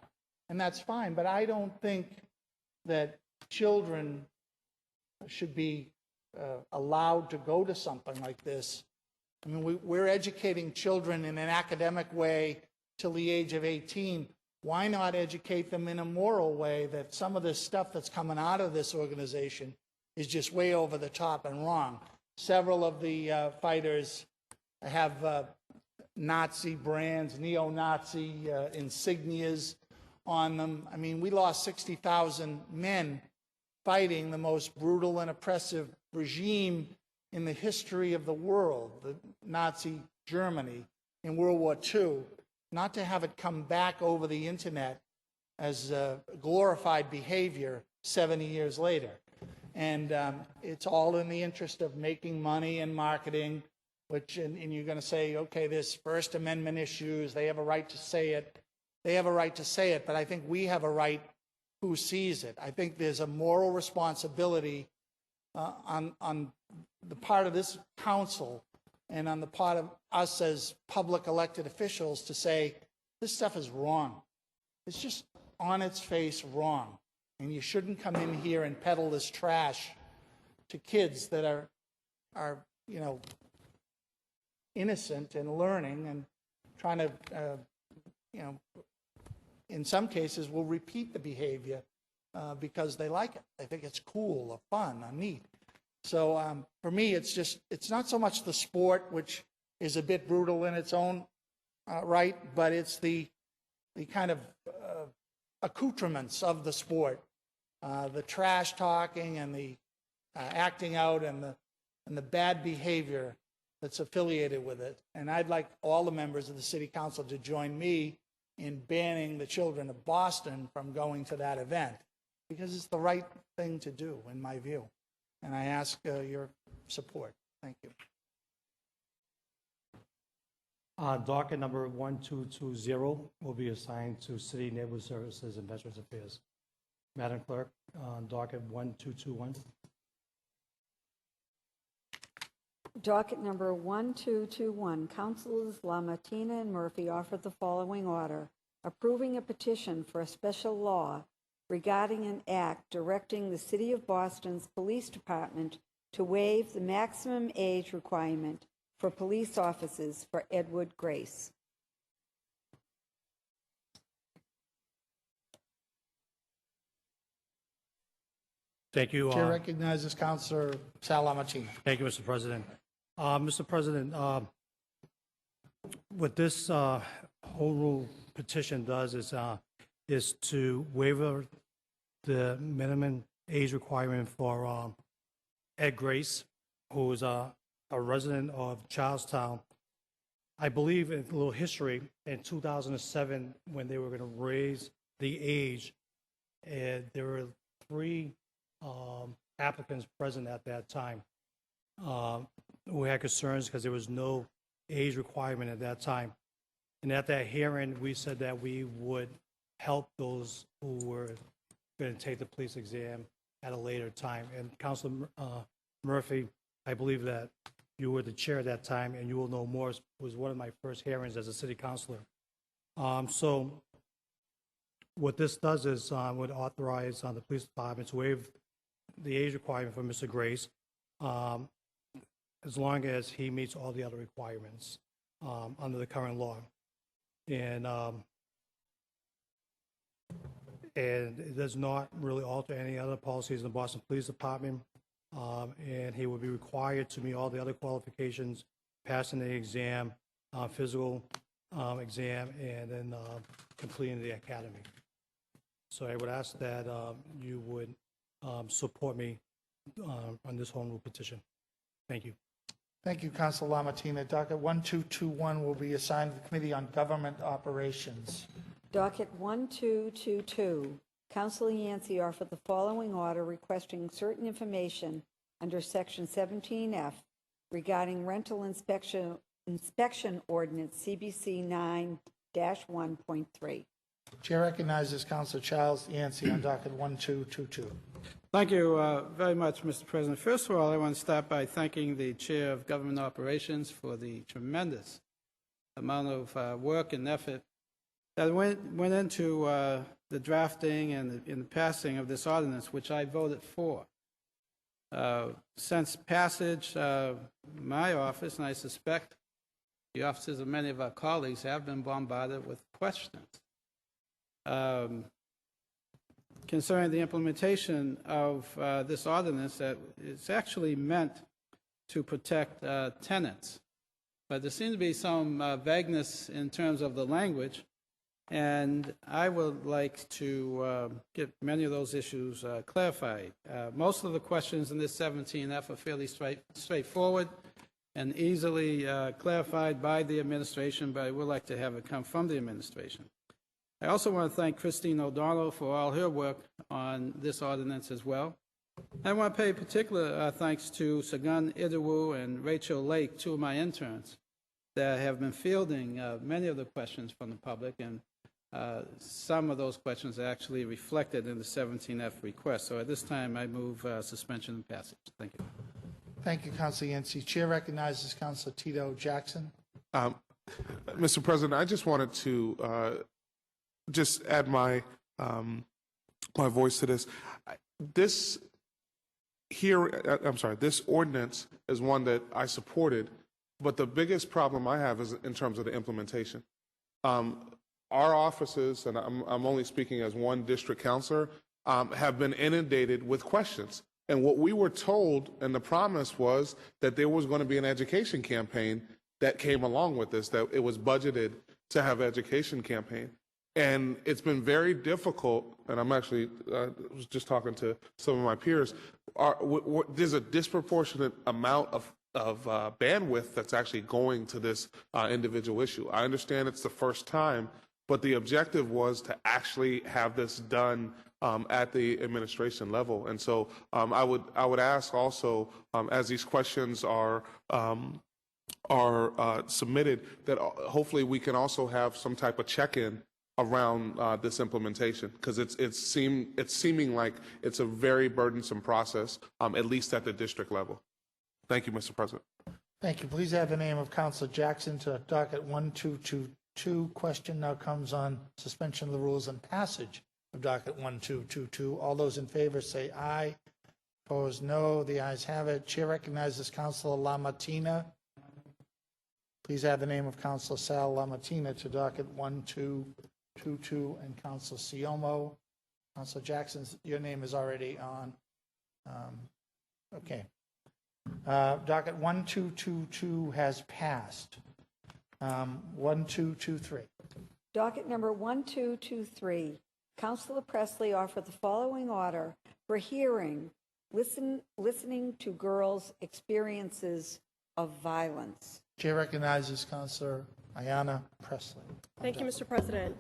and that's fine. But I don't think that children should be allowed to go to something like this. I mean, we're educating children in an academic way till the age of 18. Why not educate them in a moral way that some of this stuff that's coming out of this organization is just way over the top and wrong? Several of the fighters have Nazi brands, neo-Nazi insignias on them. I mean, we lost 60,000 men fighting the most brutal and oppressive regime in the history of the world, the Nazi Germany in World War II, not to have it come back over the internet as glorified behavior 70 years later. And it's all in the interest of making money and marketing, which, and you're going to say, okay, there's First Amendment issues, they have a right to say it. They have a right to say it, but I think we have a right who sees it. I think there's a moral responsibility on the part of this council and on the part of us as public elected officials to say, this stuff is wrong. It's just on its face wrong. And you shouldn't come in here and peddle this trash to kids that are you know, innocent and learning and trying to, you know, in some cases will repeat the behavior because they like it. They think it's cool or fun or neat. So for me, it's not so much the sport, which is a bit brutal in its own right, but it's the kind of accoutrements of the sport, the trash talking and the acting out and the bad behavior that's affiliated with it. And I'd like all the members of the City Council to join me in banning the children of Boston from going to that event, because it's the right thing to do, in my view. And I ask your support. Thank you. Docket number 1220 will be assigned to City Neighborhood Services and Veterans Affairs. Madam Clerk, docket 1221. Docket number 1221, Councilors LaMartina and Murphy offered the following order: approving a petition for a special law regarding an act directing the City of Boston's Police Department to waive the maximum age requirement for police officers for Edward Grace. Thank you. Chair recognizes Councilor Sal LaMartina. Thank you, Mr. President. Mr. President, what this home rule petition does is to waiver the minimum age requirement for Ed Grace, who is a resident of Charlestown. I believe, in a little history, in 2007, when they were going to raise the age, there were 3 applicants present at that time who had concerns because there was no age requirement at that time. And at that hearing, we said that we would help those who were going to take the police exam at a later time. And Councilor Murphy, I believe that you were the chair at that time, and you will know more. It was one of my first hearings as a city councilor. So what this does is would authorize the police department to waive the age requirement for Mr. Grace, as long as he meets all the other requirements under the current law. And it does not really alter any other policies in the Boston Police Department. And he will be required to meet all the other qualifications, passing the exam, physical exam, and then completing the academy. So I would ask that you would support me on this home rule petition. Thank you. Thank you, Councilor LaMartina. Docket 1221 will be assigned to the Committee on Government Operations. Docket 1222, Councilor Yancey offered the following order requesting certain information under Section 17F regarding rental inspection ordinance CBC 9-1.3. Chair recognizes Councilor Charles Yancey on docket 1222. Thank you very much, Mr. President. First of all, I want to start by thanking the Chair of Government Operations for the tremendous amount of work and effort that went into the drafting and the passing of this ordinance, which I voted for. Since passage, my office, and I suspect the offices of many of our colleagues, have been bombarded with questions concerning the implementation of this ordinance that is actually meant to protect tenants. But there seems to be some vagueness in terms of the language, and I would like to get many of those issues clarified. Most of the questions in this 17F are fairly straightforward and easily clarified by the administration, but I would like to have it come from the administration. I also want to thank Christine O'Donnell for all her work on this ordinance as well. I want to pay particular thanks to Sagun Idawu and Rachel Lake, 2 of my interns, that have been fielding many of the questions from the public, and some of those questions are actually reflected in the 17F request. So at this time, I move suspension and passage. Thank you. Thank you, Councilor Yancey. Chair recognizes Councilor Tito Jackson. Mr. President, I just wanted to just add my my voice to this. This ordinance is one that I supported, but the biggest problem I have is in terms of the implementation. Our offices, and I'm only speaking as one district councilor, have been inundated with questions. And what we were told, and the promise was that there was going to be an education campaign that came along with this, that it was budgeted to have an education campaign. And it's been very difficult, and I'm actually was just talking to some of my peers, there's a disproportionate amount of bandwidth that's actually going to this individual issue. I understand it's the first time, but the objective was to actually have this done at the administration level. And so I would ask also, as these questions are submitted, that hopefully we can also have some type of check-in around this implementation, because it's seeming like it's a very burdensome process, at least at the district level. Thank you, Mr. President. Thank you. Please add the name of Councilor Jackson to docket 1222. Question now comes on suspension of the rules and passage of docket 1222. All those in favor say aye. Opposed, no. The ayes have it. Chair recognizes Councilor LaMattina. Please add the name of Councilor Sal LaMattina to docket 1222 and Councilor Siomo. Councilor Jackson, your name is already on. Okay. Docket 1222 has passed. 1223. Docket number 1223. Councilor Presley offered the following order for hearing, listening to girls' experiences of violence. Chair recognizes Councilor Ayanna Presley. Thank you, Mr. President.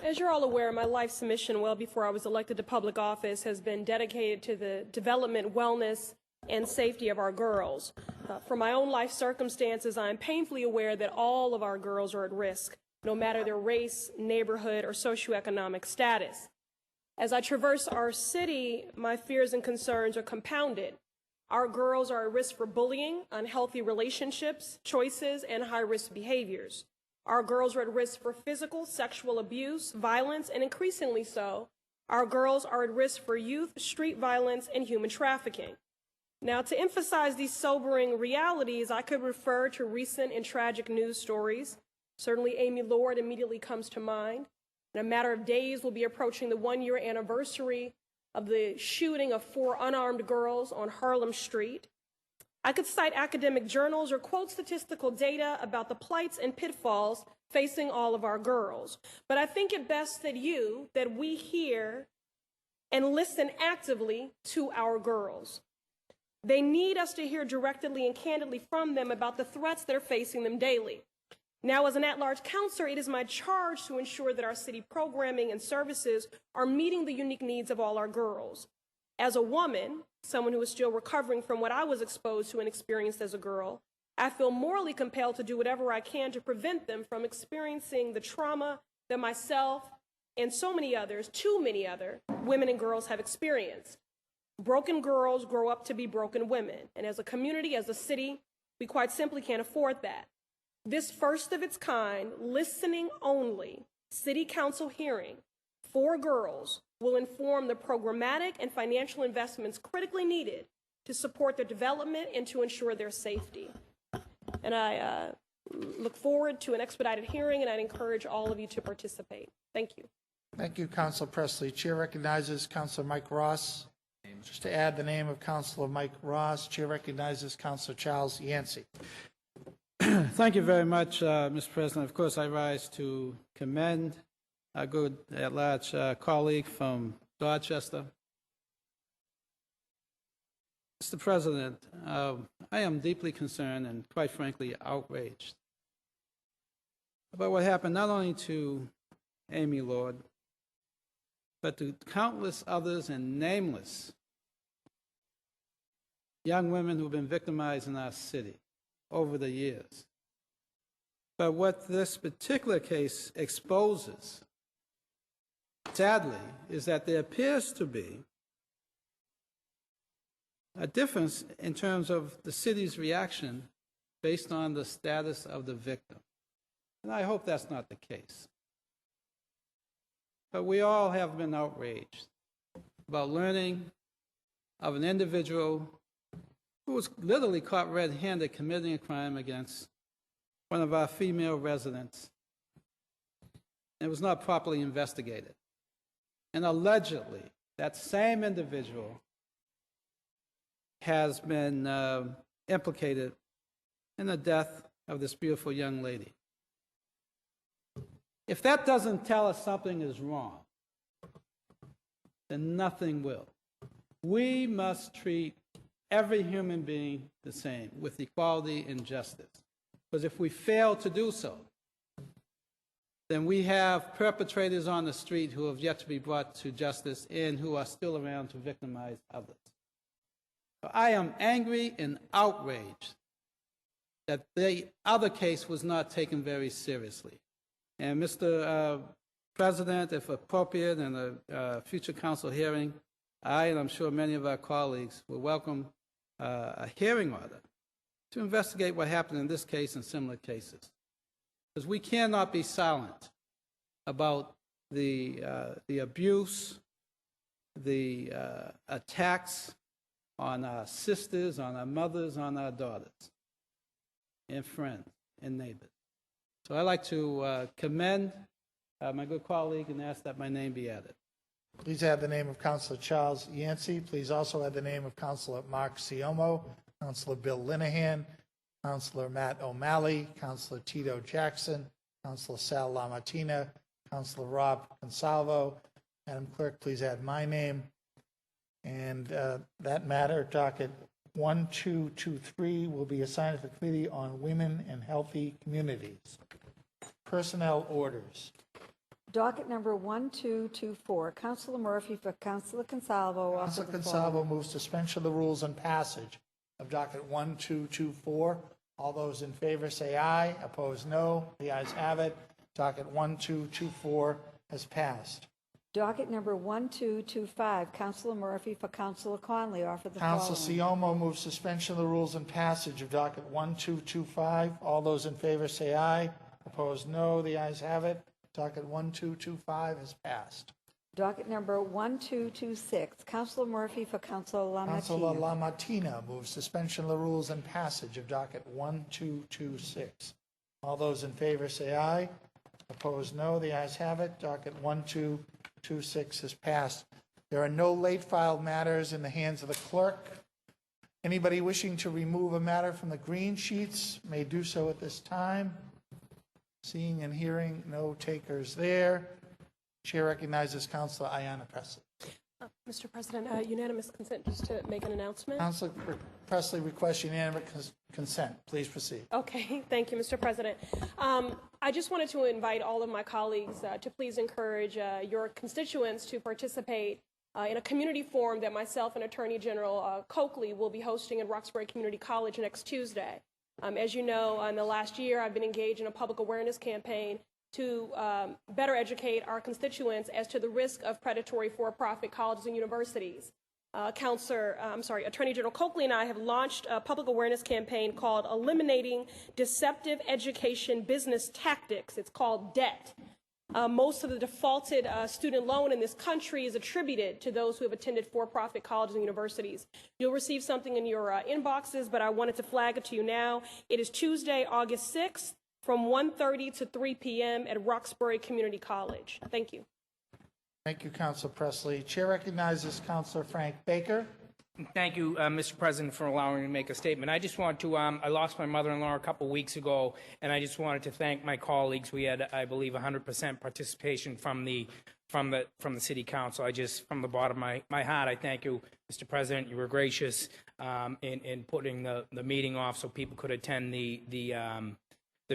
As you're all aware, my life's mission, well before I was elected to public office, has been dedicated to the development, wellness, and safety of our girls. From my own life circumstances, I am painfully aware that all of our girls are at risk, no matter their race, neighborhood, or socioeconomic status. As I traverse our city, my fears and concerns are compounded. Our girls are at risk for bullying, unhealthy relationships, choices, and high-risk behaviors. Our girls are at risk for physical, sexual abuse, violence, and increasingly so, our girls are at risk for youth, street violence, and human trafficking. Now, to emphasize these sobering realities, I could refer to recent and tragic news stories. Certainly, Amy Lord immediately comes to mind. In a matter of days, we'll be approaching the one-year anniversary of the shooting of 4 unarmed girls on Harlem Street. I could cite academic journals or quote statistical data about the plights and pitfalls facing all of our girls. But I think it best that we hear and listen actively to our girls. They need us to hear directly and candidly from them about the threats that are facing them daily. Now, as an at-large counselor, it is my charge to ensure that our city programming and services are meeting the unique needs of all our girls. As a woman, someone who is still recovering from what I was exposed to and experienced as a girl, I feel morally compelled to do whatever I can to prevent them from experiencing the trauma that myself and so many others, too many other women and girls have experienced. Broken girls grow up to be broken women, and as a community, as a city, we quite simply can't afford that. This first of its kind, listening only, city council hearing for girls will inform the programmatic and financial investments critically needed to support their development and to ensure their safety. And I look forward to an expedited hearing, and I'd encourage all of you to participate. Thank you. Thank you, Councilor Presley. Chair recognizes Councilor Mike Ross. Just to add the name of Councilor Mike Ross, Chair recognizes Councilor Charles Yancey. Thank you very much, Mr. President. Of course, I rise to commend our good at-large colleague from Dorchester. Mr. President, I am deeply concerned and, quite frankly, outraged about what happened not only to Amy Lord, but to countless others and nameless young women who have been victimized in our city over the years. But what this particular case exposes, sadly, is that there appears to be a difference in terms of the city's reaction based on the status of the victim. And I hope that's not the case. But we all have been outraged about learning of an individual who was literally caught red-handed committing a crime against one of our female residents. It was not properly investigated. And allegedly, that same individual has been implicated in the death of this beautiful young lady. If that doesn't tell us something is wrong, then nothing will. We must treat every human being the same, with equality and justice. Because if we fail to do so, then we have perpetrators on the street who have yet to be brought to justice and who are still around to victimize others. So I am angry and outraged that the other case was not taken very seriously. And Mr. President, if appropriate, in a future council hearing, I and I'm sure many of our colleagues will welcome a hearing order to investigate what happened in this case and similar cases. Because we cannot be silent about the abuse, the attacks on our sisters, on our mothers, on our daughters, and friends and neighbors. So I'd like to commend my good colleague and ask that my name be added. Please add the name of Councilor Charles Yancey. Please also add the name of Councilor Mark Siomo, Councilor Bill Linehan, Councilor Matt O'Malley, Councilor Tito Jackson, Councilor Sal LaMartina, Councilor Rob Consalvo. Madam Clerk, please add my name. And that matter, docket 1223, will be assigned to the Committee on Women and Healthy Communities. Personnel orders. Docket number 1224, Councilor Murphy for Councilor Consalvo. Councilor Consalvo moves suspension of the rules and passage of docket 1224. All those in favor say aye. Opposed, no. The ayes have it. Docket 1224 has passed. Docket number 1225, Councilor Murphy for Councilor Conley. Offer the Councilor following. Siomo moves suspension of the rules and passage of docket 1225. All those in favor say aye. Opposed, no. The ayes have it. Docket 1225 has passed. Docket number 1226, Councilor Murphy for Councilor LaMartina. Councilor LaMartina moves suspension of the rules and passage of docket 1226. All those in favor say aye. Opposed, no. The ayes have it. Docket 1226 has passed. There are no late filed matters in the hands of the clerk. Anybody wishing to remove a matter from the green sheets may do so at this time. Seeing and hearing no takers there. Chair recognizes Councilor Ayanna Presley. Mr. President, unanimous consent just to make an announcement. Councilor Presley requests unanimous consent. Please proceed. Okay, thank you, Mr. President. I just wanted to invite all of my colleagues to please encourage your constituents to participate in a community forum that myself and Attorney General Coakley will be hosting at Roxbury Community College next Tuesday. As you know, in the last year, I've been engaged in a public awareness campaign to better educate our constituents as to the risk of predatory for-profit colleges and universities. Attorney General Coakley and I have launched a public awareness campaign called Eliminating Deceptive Education Business Tactics. It's called DET. Most of the defaulted student loan in this country is attributed to those who have attended for-profit colleges and universities. You'll receive something in your inboxes, but I wanted to flag it to you now. It is Tuesday, August 6th from 1:30 to 3 p.m. at Roxbury Community College. Thank you. Thank you, Councilor Presley. Chair recognizes Councilor Frank Baker. Thank you, Mr. President, for allowing me to make a statement. I just want to, I lost my mother-in-law a couple weeks ago, and I just wanted to thank my colleagues. We had, I believe, 100% participation from the City Council. I just, from the bottom of my heart, I thank you, Mr. President. You were gracious in putting the meeting off so people could attend the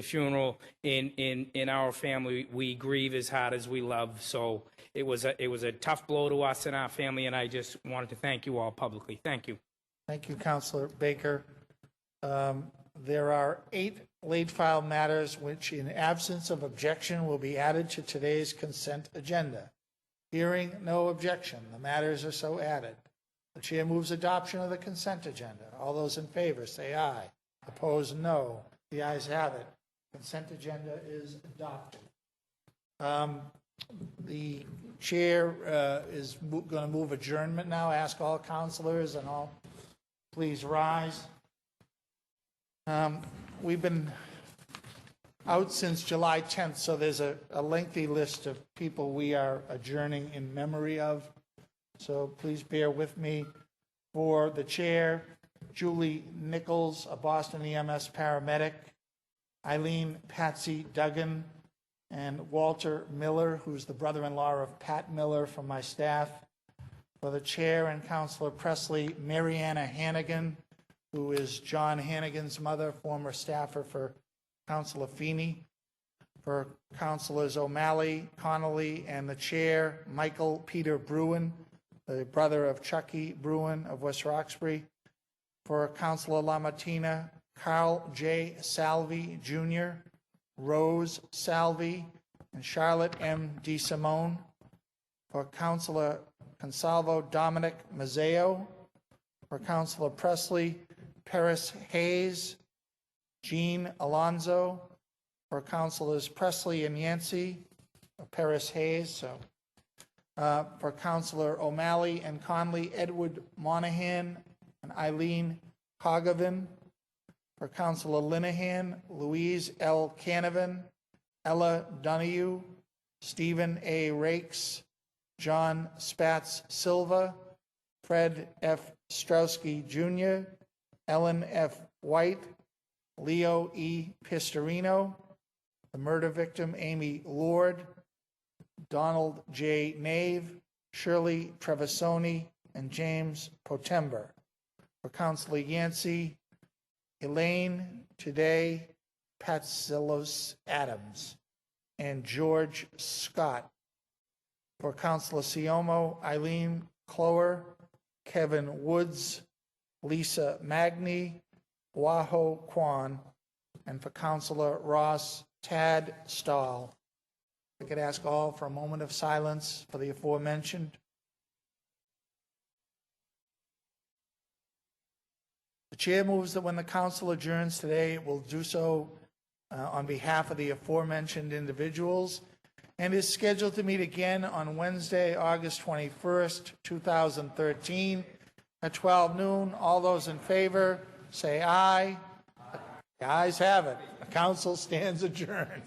funeral. In our family, we grieve as hard as we love. So it was a tough blow to us and our family, and I just wanted to thank you all publicly. Thank you. Thank you, Councilor Baker. There are 8 late file matters which, in absence of objection, will be added to today's consent agenda. Hearing no objection, the matters are so added. The chair moves adoption of the consent agenda. All those in favor say aye. Opposed, no. The ayes have it. Consent agenda is adopted. The chair is going to move adjournment now. Ask all councilors and all, please rise. We've been out since July 10th, so there's a lengthy list of people we are adjourning in memory of. So please bear with me. For the chair, Julie Nichols, a Boston EMS paramedic, Eileen Patsy Duggan, and Walter Miller, who's the brother-in-law of Pat Miller from my staff. For the chair and Councilor Presley, Mariana Hannigan, who is John Hannigan's mother, former staffer for Councilor Feeney. For Councilors O'Malley, Connolly, and the chair, Michael Peter Bruin, the brother of Chucky Bruin of West Roxbury. For Councilor LaMartina, Carl J. Salvi, Jr., Rose Salvi, and Charlotte M. DeSimone. For Councilor Consalvo, Dominic Mazzeo. For Councilor Presley, Paris Hayes, Jean Alonzo. For Councilors Presley and Yancey, Paris Hayes. For Councilor O'Malley and Conley, Edward Monahan and Eileen Cogovan. For Councilor Linehan, Louise L. Canavan, Ella Donahue, Stephen A. Rakes, John Spatz Silva, Fred F. Strowski Jr., Ellen F. White, Leo E. Pistorino, the murder victim Amy Lord, Donald J. Nave, Shirley Trevisoni, and James Potember. For Councilor Yancey, Elaine Today, Patzilos Adams, and George Scott. For Councilor Siomo, Eileen Clower, Kevin Woods, Lisa Magny, Waho Kwan, and for Councilor Ross, Tad Stahl. I could ask all for a moment of silence for the aforementioned. The chair moves that when the council adjourns today, it will do so on behalf of the aforementioned individuals, and is scheduled to meet again on Wednesday, August 21st, 2013, at 12 noon. All those in favor, say aye. The ayes have it. The council stands adjourned.